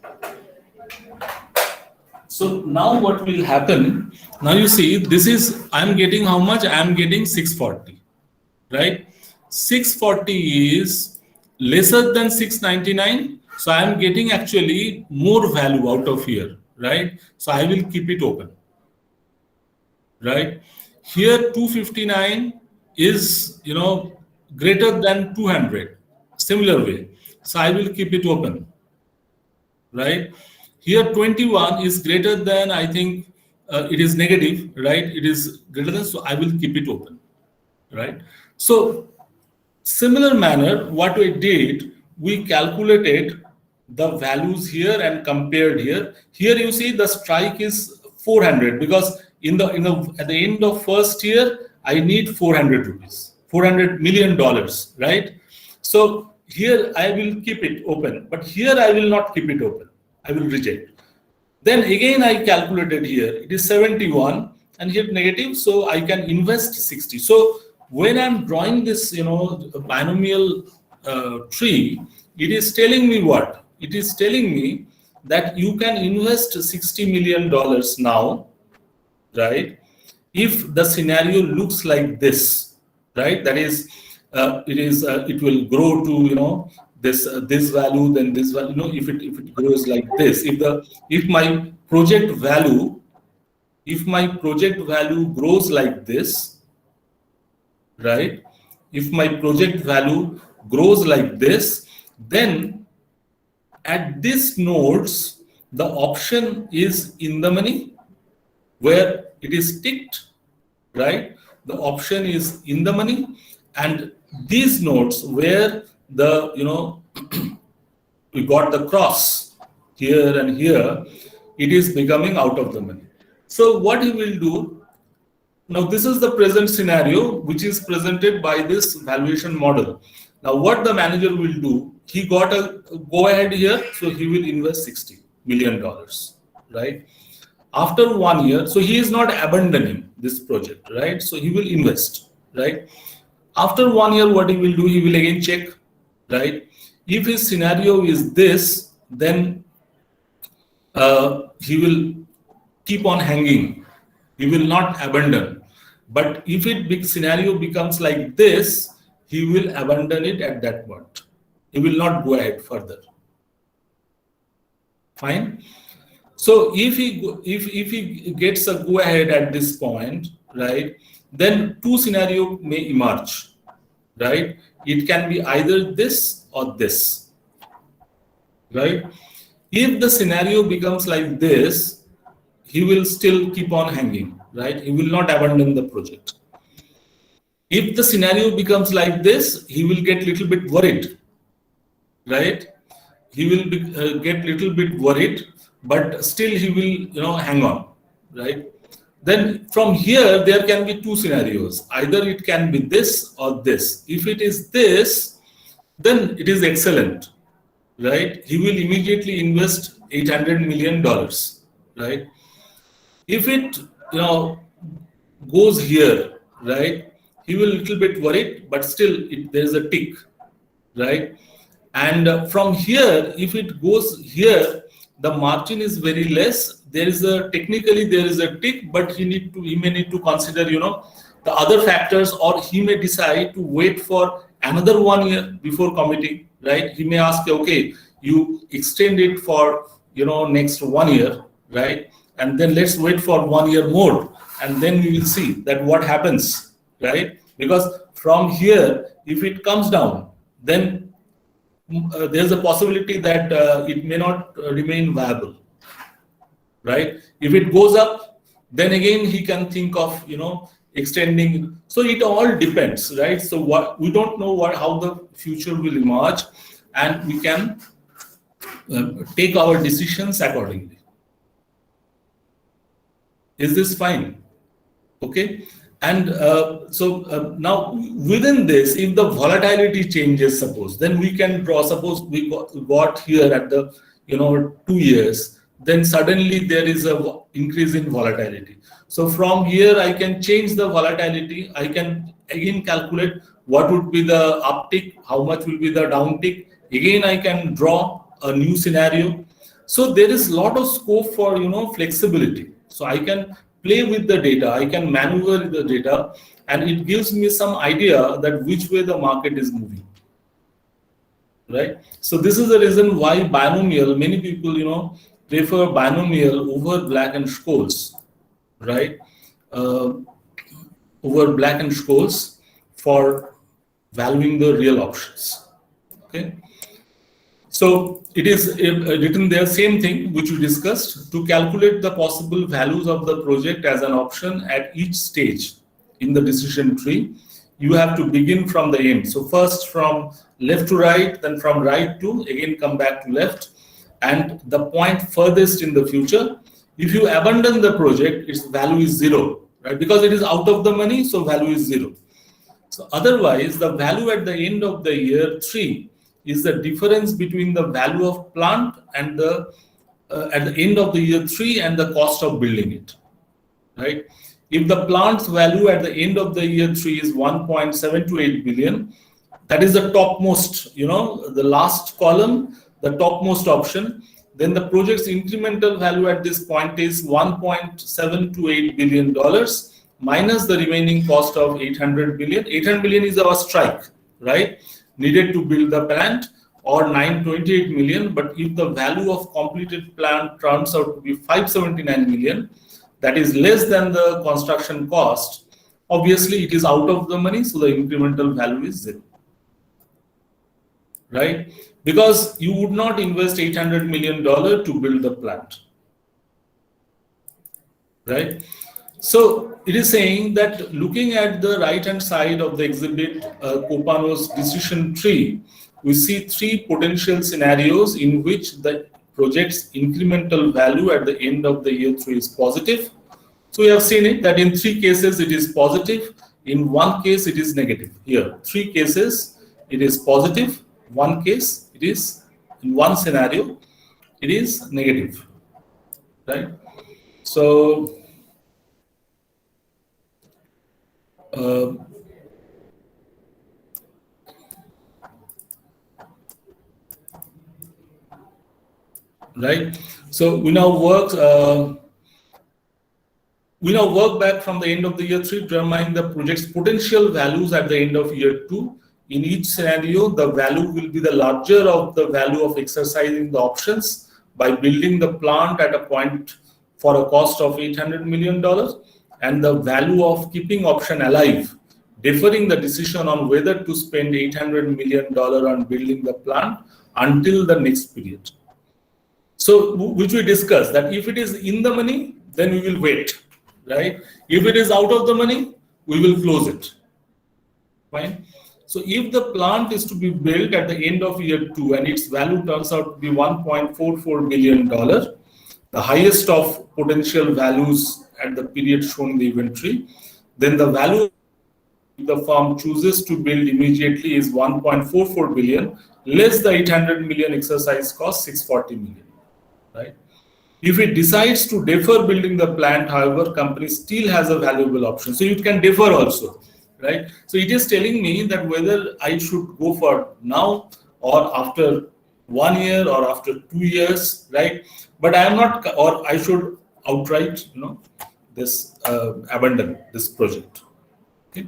So now what will happen? Now you see, this is, I'm getting how much? I'm getting 640, right? 640 is lesser than 699. So I'm getting actually more value out of here, right? So I will keep it open, right? Here 259 is, greater than 200, similar way. So I will keep it open, right? Here 21 is greater than, I think it is negative, right? It is greater than, so I will keep it open, right? So similar manner, what we did, we calculated the values here and compared here. Here you see the strike is 400 because at the end of first year I need 400 rupees, $400 million, right? So here I will keep it open, but here I will not keep it open. I will reject. Then again I calculated here, it is 71 and here negative, so I can invest 60. So when I'm drawing this, binomial tree, it is telling me what? It is telling me that you can invest $60 million now, right? if the scenario looks like this, right? That is, it will grow to this value, then this value. If it grows like this, if my project value grows like this, right? If my project value grows like this, then at these nodes, the option is in the money, where it is ticked, right? The option is in the money, and these nodes where the we got the cross here and here, it is becoming out of the money. So what he will do now, this is the present scenario which is presented by this valuation model. Now what the manager will do, he got a go ahead here, so he will invest $60 million, right? After 1 year, so he is not abandoning this project, right? So he will invest, right? After 1 year, what he will do, he will again check, right? If his scenario is this, then he will keep on hanging. He will not abandon. But if big scenario becomes like this, he will abandon it at that point. He will not go ahead further. Fine. So if he gets a go ahead at this point, right, then two scenarios may emerge, right? It can be either this or this, right? If the scenario becomes like this, he will still keep on hanging, right? He will not abandon the project. If the scenario becomes like this, he will get little bit worried, right? He will get little bit worried, but still he will hang on, right? Then from here there can be two scenarios. Either it can be this or this. If it is this, then it is excellent, right? He will immediately invest $800 million, right? If it goes here, right, he will little bit worried, but still there is a tick, right? And from here, if it goes here, the margin is very less. Technically there is a tick, but he may need to consider the other factors, or he may decide to wait for another 1 year before committing, right? He may ask, okay, you extend it for next 1 year, right? And then let's wait for 1 year more, and then we will see that what happens, right? Because from here, if it comes down, then there's a possibility that it may not remain viable, right? If it goes up, then again he can think of extending. So it all depends, right? So we don't know how the future will emerge, and we can take our decisions accordingly. Is this fine? Okay. And now within this, if the volatility changes, suppose, then we can draw, suppose we got here at the 2 years, then suddenly there is a increase in volatility. So from here I can change the volatility. I can again calculate what would be the uptick, how much will be the downtick. Again I can draw a new scenario. So there is a lot of scope for flexibility. So I can play with the data, I can maneuver the data, and it gives me some idea that which way the market is moving, right? So this is the reason why binomial, many people prefer binomial over Black-Scholes, right? Over Black-Scholes for valuing the real options. Okay. So it is written there, same thing which we discussed, to calculate the possible values of the project as an option at each stage in the decision tree. You have to begin from the end. So first from left to right, then from right to again come back to left, and the point furthest in the future. If you abandon the project, its value is 0, right? Because it is out of the money, so value is 0. So otherwise, the value at the end of the year 3 is the difference between the value of plant and the at the end of the year 3 and the cost of building it, right? If the plant's value at the end of the year 3 is 1.728 billion, that is the topmost, the last column, the topmost option, then the project's incremental value at this point is $1.728 billion, minus the remaining cost of 800 million. 800 million is our strike, right? Needed to build the plant, or 928 million. But if the value of completed plant turns out to be 579 million, that is less than the construction cost, obviously it is out of the money, so the incremental value is 0. Right? Because you would not invest $800 million to build the plant. Right? So it is saying that looking at the right hand side of the exhibit, Kopano's decision tree, we see 3 potential scenarios in which the project's incremental value at the end of the year 3 is positive. So we have seen it that in 3 cases it is positive, in 1 case it is negative. Here, 3 cases it is positive, 1 case it is, in 1 scenario it is negative. Right? So right. So we now work back from the end of the year 3 to determine the project's potential values at the end of year 2. In each scenario, the value will be the larger of the value of exercising the options by building the plant at a point for a cost of $800 million, and the value of keeping option alive, deferring the decision on whether to spend $800 million on building the plant until the next period. So, which we discussed, that if it is in the money, then we will wait, right? If it is out of the money, we will close it. Fine. So, if the plant is to be built at the end of year 2 and its value turns out to be $1.44 billion, the highest of potential values at the period shown in the inventory, then the value the firm chooses to build immediately is 1.44 billion, less the 800 million exercise cost 640 million. Right? If it decides to defer building the plant, however, company still has a valuable option. So you can defer also, right? So it is telling me that whether I should go for now or after 1 year or after 2 years, right? But I am not, or I should outright, abandon this project. Okay?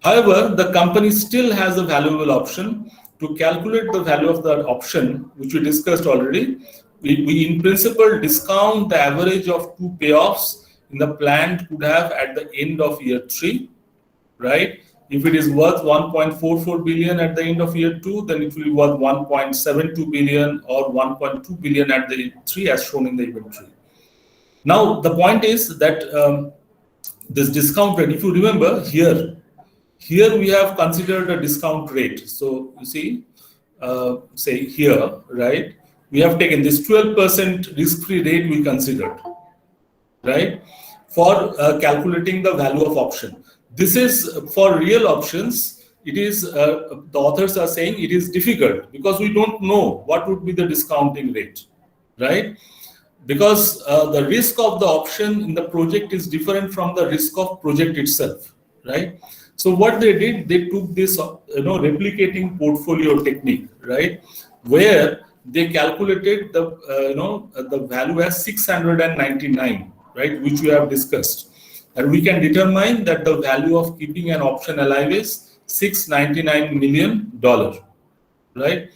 However, the company still has a valuable option to calculate the value of that option, which we discussed already. We in principle discount the average of 2 payoffs in the plant could have at the end of year 3, right? If it is worth 1.44 billion at the end of year 2, then it will be worth 1.72 billion or 1.2 billion at the 3 as shown in the inventory. Now, the point is that this discount rate, if you remember here we have considered a discount rate. So you see, say here, right? We have taken this 12% risk-free rate we considered, right? For calculating the value of option. This is for real options. It is, the authors are saying it is difficult because we don't know what would be the discounting rate, right? Because the risk of the option in the project is different from the risk of project itself, right? So what they did, they took this, replicating portfolio technique, right? Where they calculated the, the value as 699, right? Which we have discussed. And we can determine that the value of keeping an option alive is $699 million, right?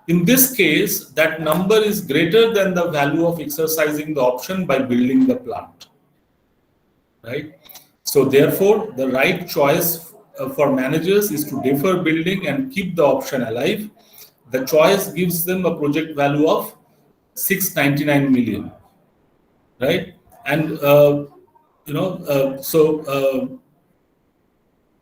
In this case, that number is greater than the value of exercising the option by building the plant, right? So therefore, the right choice for managers is to defer building and keep the option alive. The choice gives them a project value of 699 million, right? And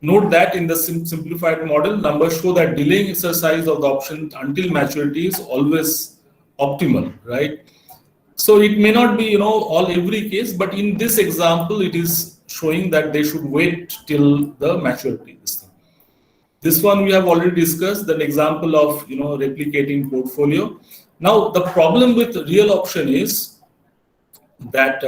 note that in the simplified model, numbers show that delaying exercise of the option until maturity is always optimal, right? So it may not be, every case, but in this example, it is showing that they should wait till the maturity. This one we have already discussed, that example of, replicating portfolio. Now, the problem with real option is that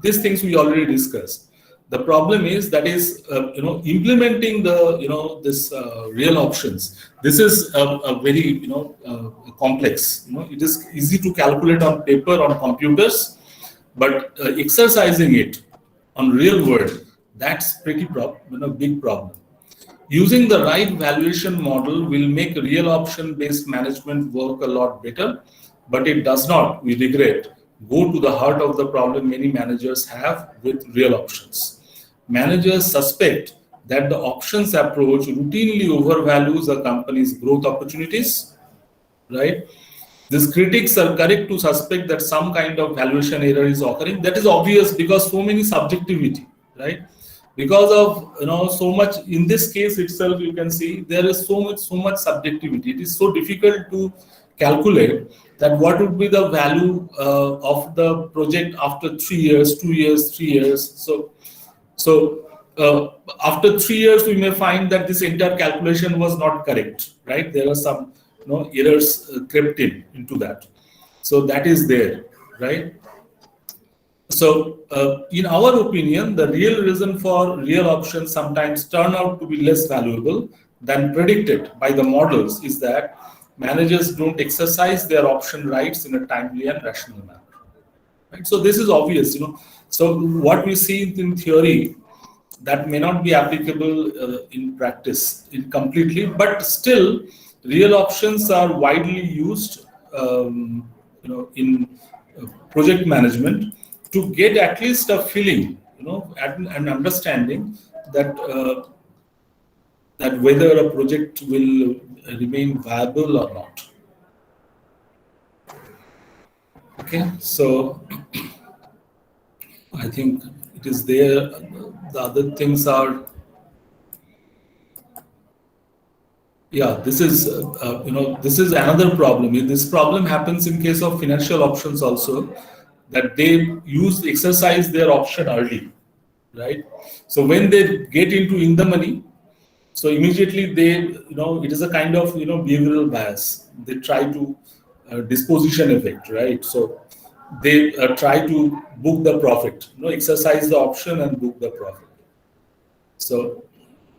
these things we already discussed. The problem is that is, implementing the, this real options. This is a very, complex. It is easy to calculate on paper, on computers, but exercising it on real world, That's pretty big problem. Using the right valuation model will make real option-based management work a lot better, but it does not, we regret, go to the heart of the problem many managers have with real options. Managers suspect that the options approach routinely overvalues a company's growth opportunities, right? These critics are correct to suspect that some kind of valuation error is occurring. That is obvious because so many subjectivity, right? Because of so much in this case itself, you can see there is so much subjectivity. It is so difficult to calculate that what would be the value of the project after 3 years, 2 years, 3 years. So after 3 years, we may find that this entire calculation was not correct, right? There are some errors crept into that. So that is there, right? So in our opinion, the real reason for real options sometimes turn out to be less valuable than predicted by the models is that managers don't exercise their option rights in a timely and rational manner. Right? So this is obvious, So what we see in theory, that may not be applicable in practice completely, but still real options are widely used in project management to get at least a feeling, an understanding that that whether a project will remain viable or not. Okay, so I think it is there. The other things are, this is this is another problem. This problem happens in case of financial options also, that they exercise their option early, right? So when they get into in the money, so immediately they, it is a kind of behavioral bias. They try to disposition effect, right? So they try to book the profit, exercise the option and book the profit. So,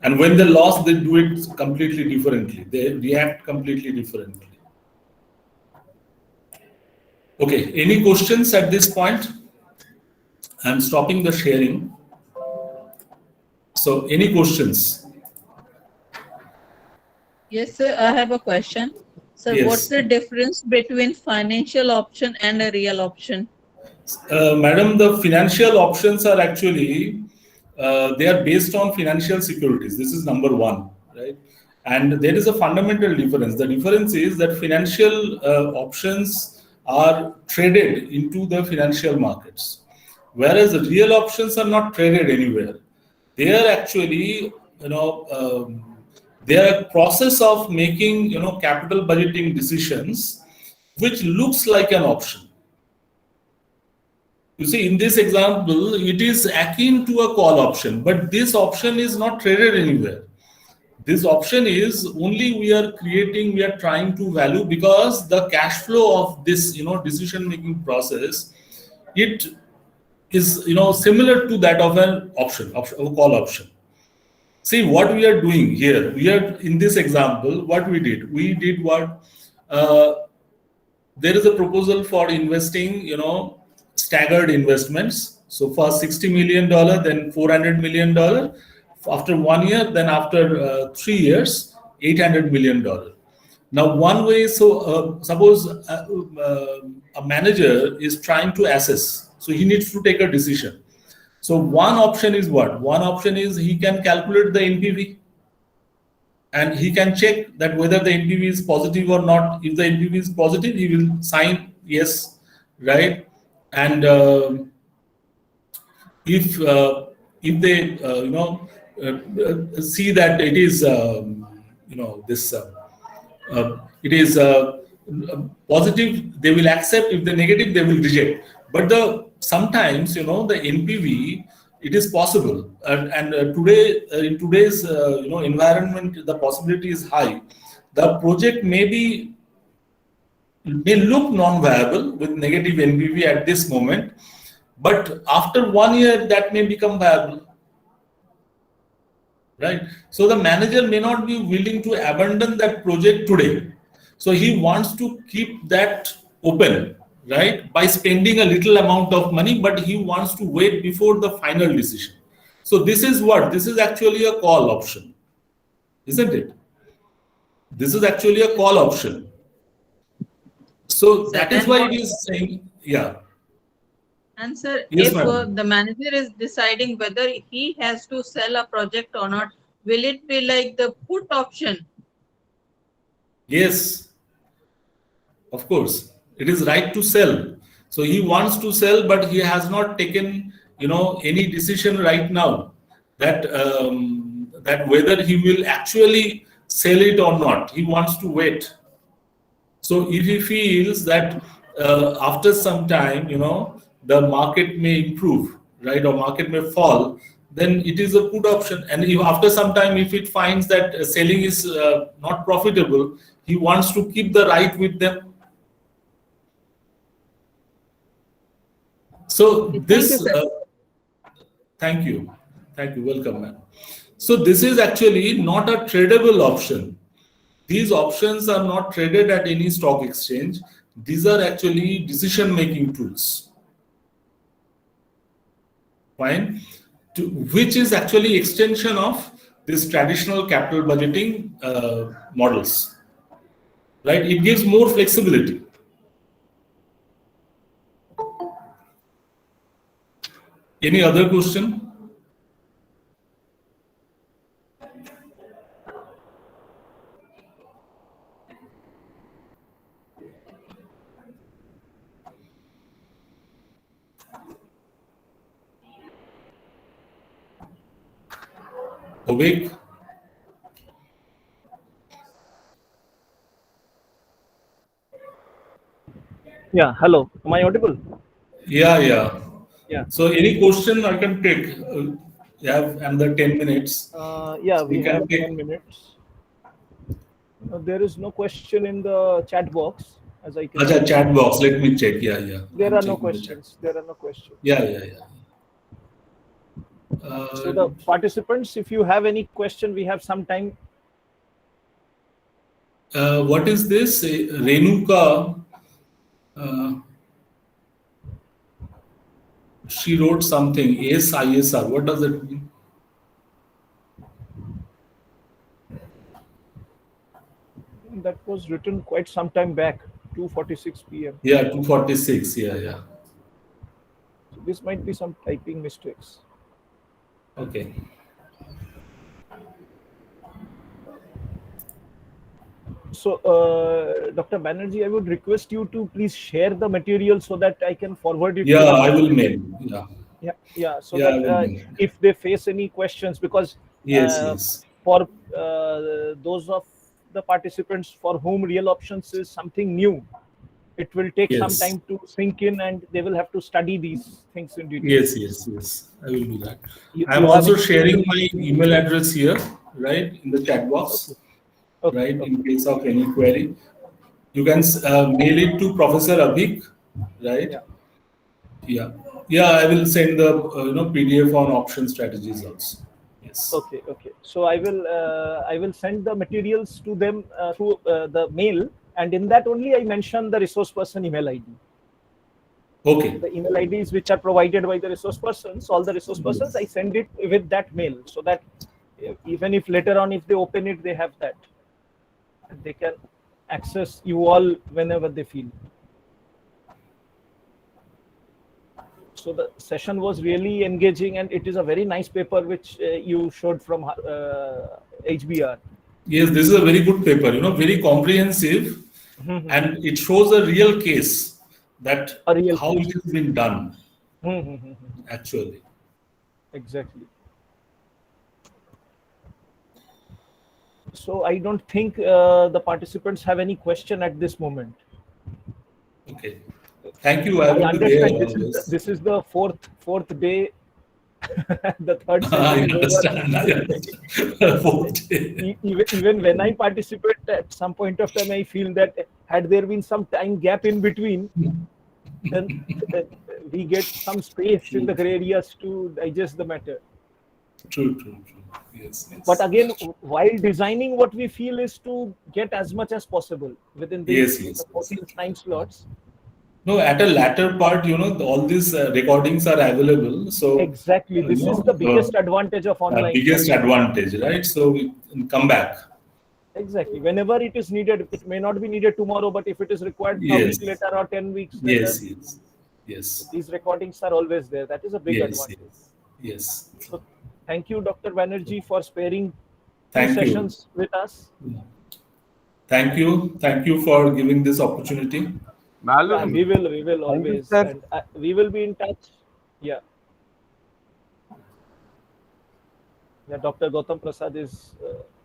and when they lost, they do it completely differently. They react completely differently. Okay, any questions at this point? I'm stopping the sharing. So, any questions? Yes, sir, I have a question. So, Yes. What's the difference between financial option and a real option? Madam, the financial options are actually, they are based on financial securities. This is number one, right? And there is a fundamental difference. The difference is that financial options are traded into the financial markets, whereas the real options are not traded anywhere. They are actually, they are a process of making, capital budgeting decisions, which looks like an option. You see, in this example, it is akin to a call option, but this option is not traded anywhere. This option is only we are trying to value, because the cash flow of this, decision-making process, it is, similar to that of an option, of a call option. See, what we are doing here, in this example, what we did what, there is a proposal for investing, staggered investments. So for $60 million, then $400 million. After 1 year, then after 3 years, $800 million. Now, one way, so suppose a manager is trying to assess, so he needs to take a decision. So one option is what? One option is he can calculate the NPV, and he can check that whether the NPV is positive or not. If the NPV is positive, he will sign yes, right? And if they see that it is it is positive, they will accept. If the negative, they will reject. But sometimes the NPV, it is possible, and today in today's environment, the possibility is high. The project may look non-viable with negative NPV at this moment, but after 1 year that may become viable, right? So the manager may not be willing to abandon that project today. So he wants to keep that open, right, by spending a little amount of money, but he wants to wait before the final decision. So this is what? This is actually a call option, isn't it? This is actually a call option. So that is and why what- it is saying, yeah. And sir, Yes, if ma'am. the manager is deciding whether he has to sell a project or not, will it be like the put option? Yes, of course. It is right to sell. So he wants to sell, but he has not taken, any decision right now that whether he will actually sell it or not. He wants to wait. So if he feels that after some time, the market may improve, right, or market may fall, then it is a put option. And if after some time, if it finds that selling is not profitable, he wants to keep the right with them. So Thank this, you, sir. thank you, welcome, ma'am. So this is actually not a tradable option. These options are not traded at any stock exchange. These are actually decision-making tools. Fine. Which is actually extension of this traditional capital budgeting models. Right? It gives more flexibility. Any other question? Awake? Yeah, hello. Am I audible? Yeah, yeah. Yeah. So any question I can take? You have another 10 minutes. Yeah, So we can have take. 10 minutes. There is no question in the chat box, as I can Acha, see. chat box. Let me check. Yeah. There I'm are no checking the chat. questions. There are no questions. Yeah. So the participants, if you have any question, we have some time. What is this? Renuka. She wrote something. ASISR. What does it mean? That was written quite some time back, 2:46 p.m. Yeah, 246. Yeah. So this might be some typing mistakes. Okay. So, Dr. Banerjee, I would request you to please share the material so that I can forward it. Yeah, to the I will mail. Yeah. So Yeah, I that will mail. if they face any questions, because Yes. for those of the participants for whom real options is something new, it will take some Yes. time to sink in, and they will have to study these things in detail. Yes. I will do that. You I'm have also it- sharing my email address here, right, in the chat box, Okay, right, okay. in case of any query. You can mail it to Professor Abhik, right? Yeah. I will send the PDF on option strategies also. Yes. Okay. So I will send the materials to them through the mail, and in that only I mention the resource person email ID. Okay. The email IDs which are provided by the resource persons, all the resource persons, I send it with that mail, so that even if later on, if they open it, they have that. They can access you all whenever they feel. So the session was really engaging, and it is a very nice paper which you showed from HBR. Yes, this is a very good paper, very comprehensive, and it shows a real case that A real how case. it has been done, Mhm. actually. Exactly. So I don't think the participants have any question at this moment. Okay. Thank you. I I will be understand there always. this is the fourth day. The third I session is over. understand. Fourth day. Even when I participate, at some point of time, I feel that had there been some time gap in between, then we get some space in the gray areas to digest the matter. True. Yes. But again, while designing, what we feel is to get as much as possible within these Yes. 14 time slots. No, at a latter part, all these recordings are available. So, Exactly. This is the biggest advantage of online biggest classes. advantage, right? So, we can come back. Exactly. Whenever it is needed, it may not be needed tomorrow, but if it is required a Yes. week later or 10 weeks later, Yes. these recordings are always there. That is a big advantage. Yes. So thank you, Dr. Banerjee, for sparing two Thank you. sessions with us. Thank you. Thank you for giving this opportunity. Yeah, we will always, sir. and we will be in touch. Yeah. Yeah, Dr. Gautam Prasad is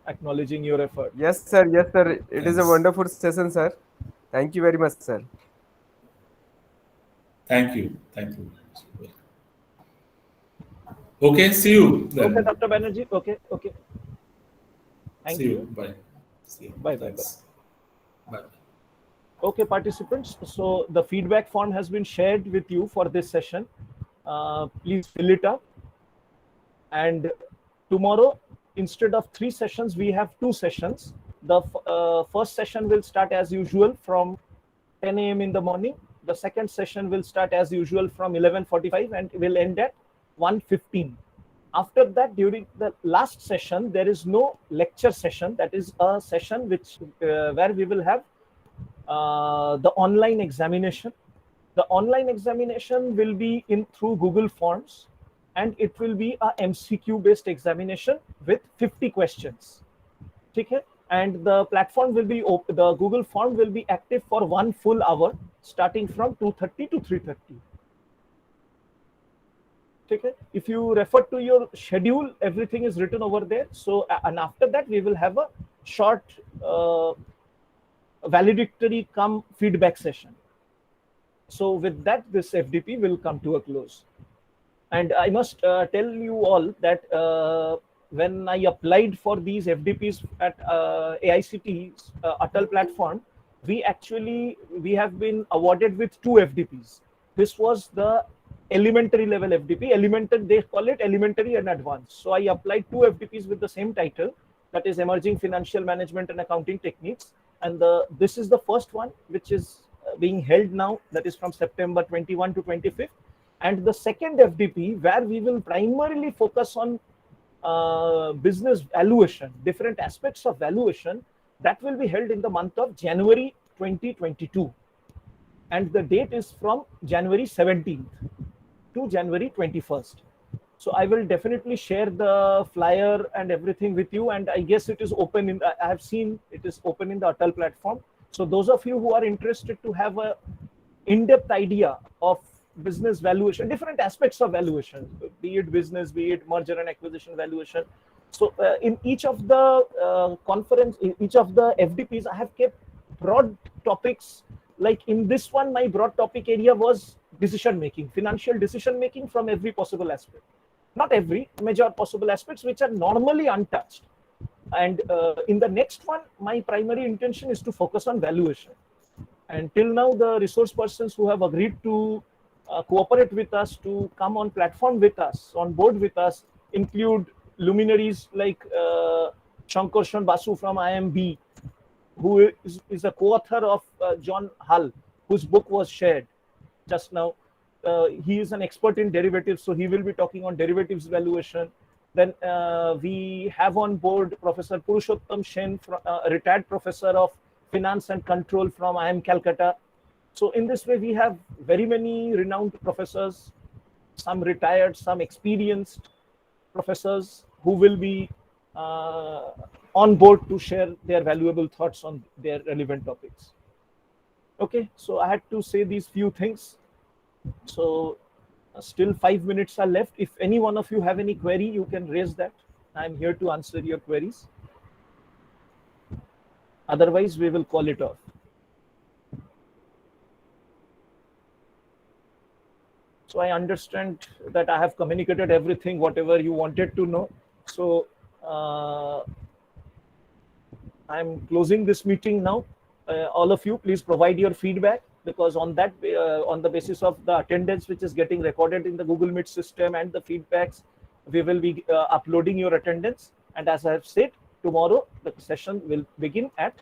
acknowledging your effort. Yes, sir. Yes, sir. It is a Thanks. wonderful session, sir. Thank you very much, sir. Thank you. Okay, see you then. Okay, Dr. Banerjee. Okay. Thank See you. you. Bye. See you. Bye. Thanks. Bye. Okay, participants. So the feedback form has been shared with you for this session. Please fill it up. And tomorrow, instead of 3 sessions, we have 2 sessions. The first session will start as usual from 10 a.m. in the morning. The second session will start as usual from 11:45 and will end at 1:15. After that, during the last session, there is no lecture session. That is a session where we will have the online examination. The online examination will be through Google Forms, and it will be a MCQ based examination with 50 questions. Okay? And the platform will be open. The Google form will be active for 1 full hour, starting from 2:30 to 3:30. Okay? If you refer to your schedule, everything is written over there. So, and after that, we will have a short valedictory come feedback session. So with that, this FDP will come to a close. And I must tell you all that when I applied for these FDPs at AICT's Atal platform, we have been awarded with 2 FDPs. This was the elementary level FDP. Elementary, they call it elementary and advanced. So I applied 2 FDPs with the same title, that is Emerging Financial Management and Accounting Techniques. And this is the first one, which is being held now, that is from September 21 to 25th. And the second FDP, where we will primarily focus on business valuation, different aspects of valuation, that will be held in the month of January 2022. And the date is from January 17th to January 21st. So I will definitely share the flyer and everything with you. And I guess it is open I have seen it is open in the Atal platform. So those of you who are interested to have a in-depth idea of business valuation, different aspects of valuation, be it business, be it merger and acquisition valuation. So in each of the each of the FDPs, I have kept broad topics. Like in this one, my broad topic area was decision making, financial decision making from every possible aspect. Not every, major possible aspects which are normally untouched. And in the next one, my primary intention is to focus on valuation. And till now, the resource persons who have agreed to cooperate with us, to come on platform with us, on board with us, include luminaries like Shankarshan Basu from IMB, who is a co-author of John Hull, whose book was shared just now. He is an expert in derivatives, so he will be talking on derivatives valuation. Then we have on board Professor Purushottam Sen, a retired professor of finance and control from IIM Calcutta. So in this way, we have very many renowned professors, some retired, some experienced professors who will be on board to share their valuable thoughts on their relevant topics. Okay, so I had to say these few things. So still 5 minutes are left. If any one of you have any query, you can raise that. I'm here to answer your queries. Otherwise, we will call it off. So I understand that I have communicated everything, whatever you wanted to know. So I'm closing this meeting now. All of you, please provide your feedback, because on that, on the basis of the attendance which is getting recorded in the Google Meet system and the feedbacks, we will be uploading your attendance. And as I have said, tomorrow the session will begin at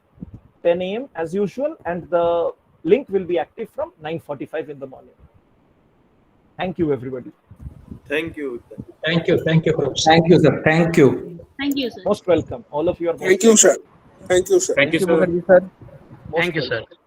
10 a.m. as usual, and the link will be active from 9:45 in the morning. Thank you, everybody. Thank you. Thank you, Professor. Thank you, sir. Thank you. Thank you, sir. Most welcome. All of you are most Thank you, sir. Thank you, sir. Thank you, Mukherjee, sir. most welcome. sir.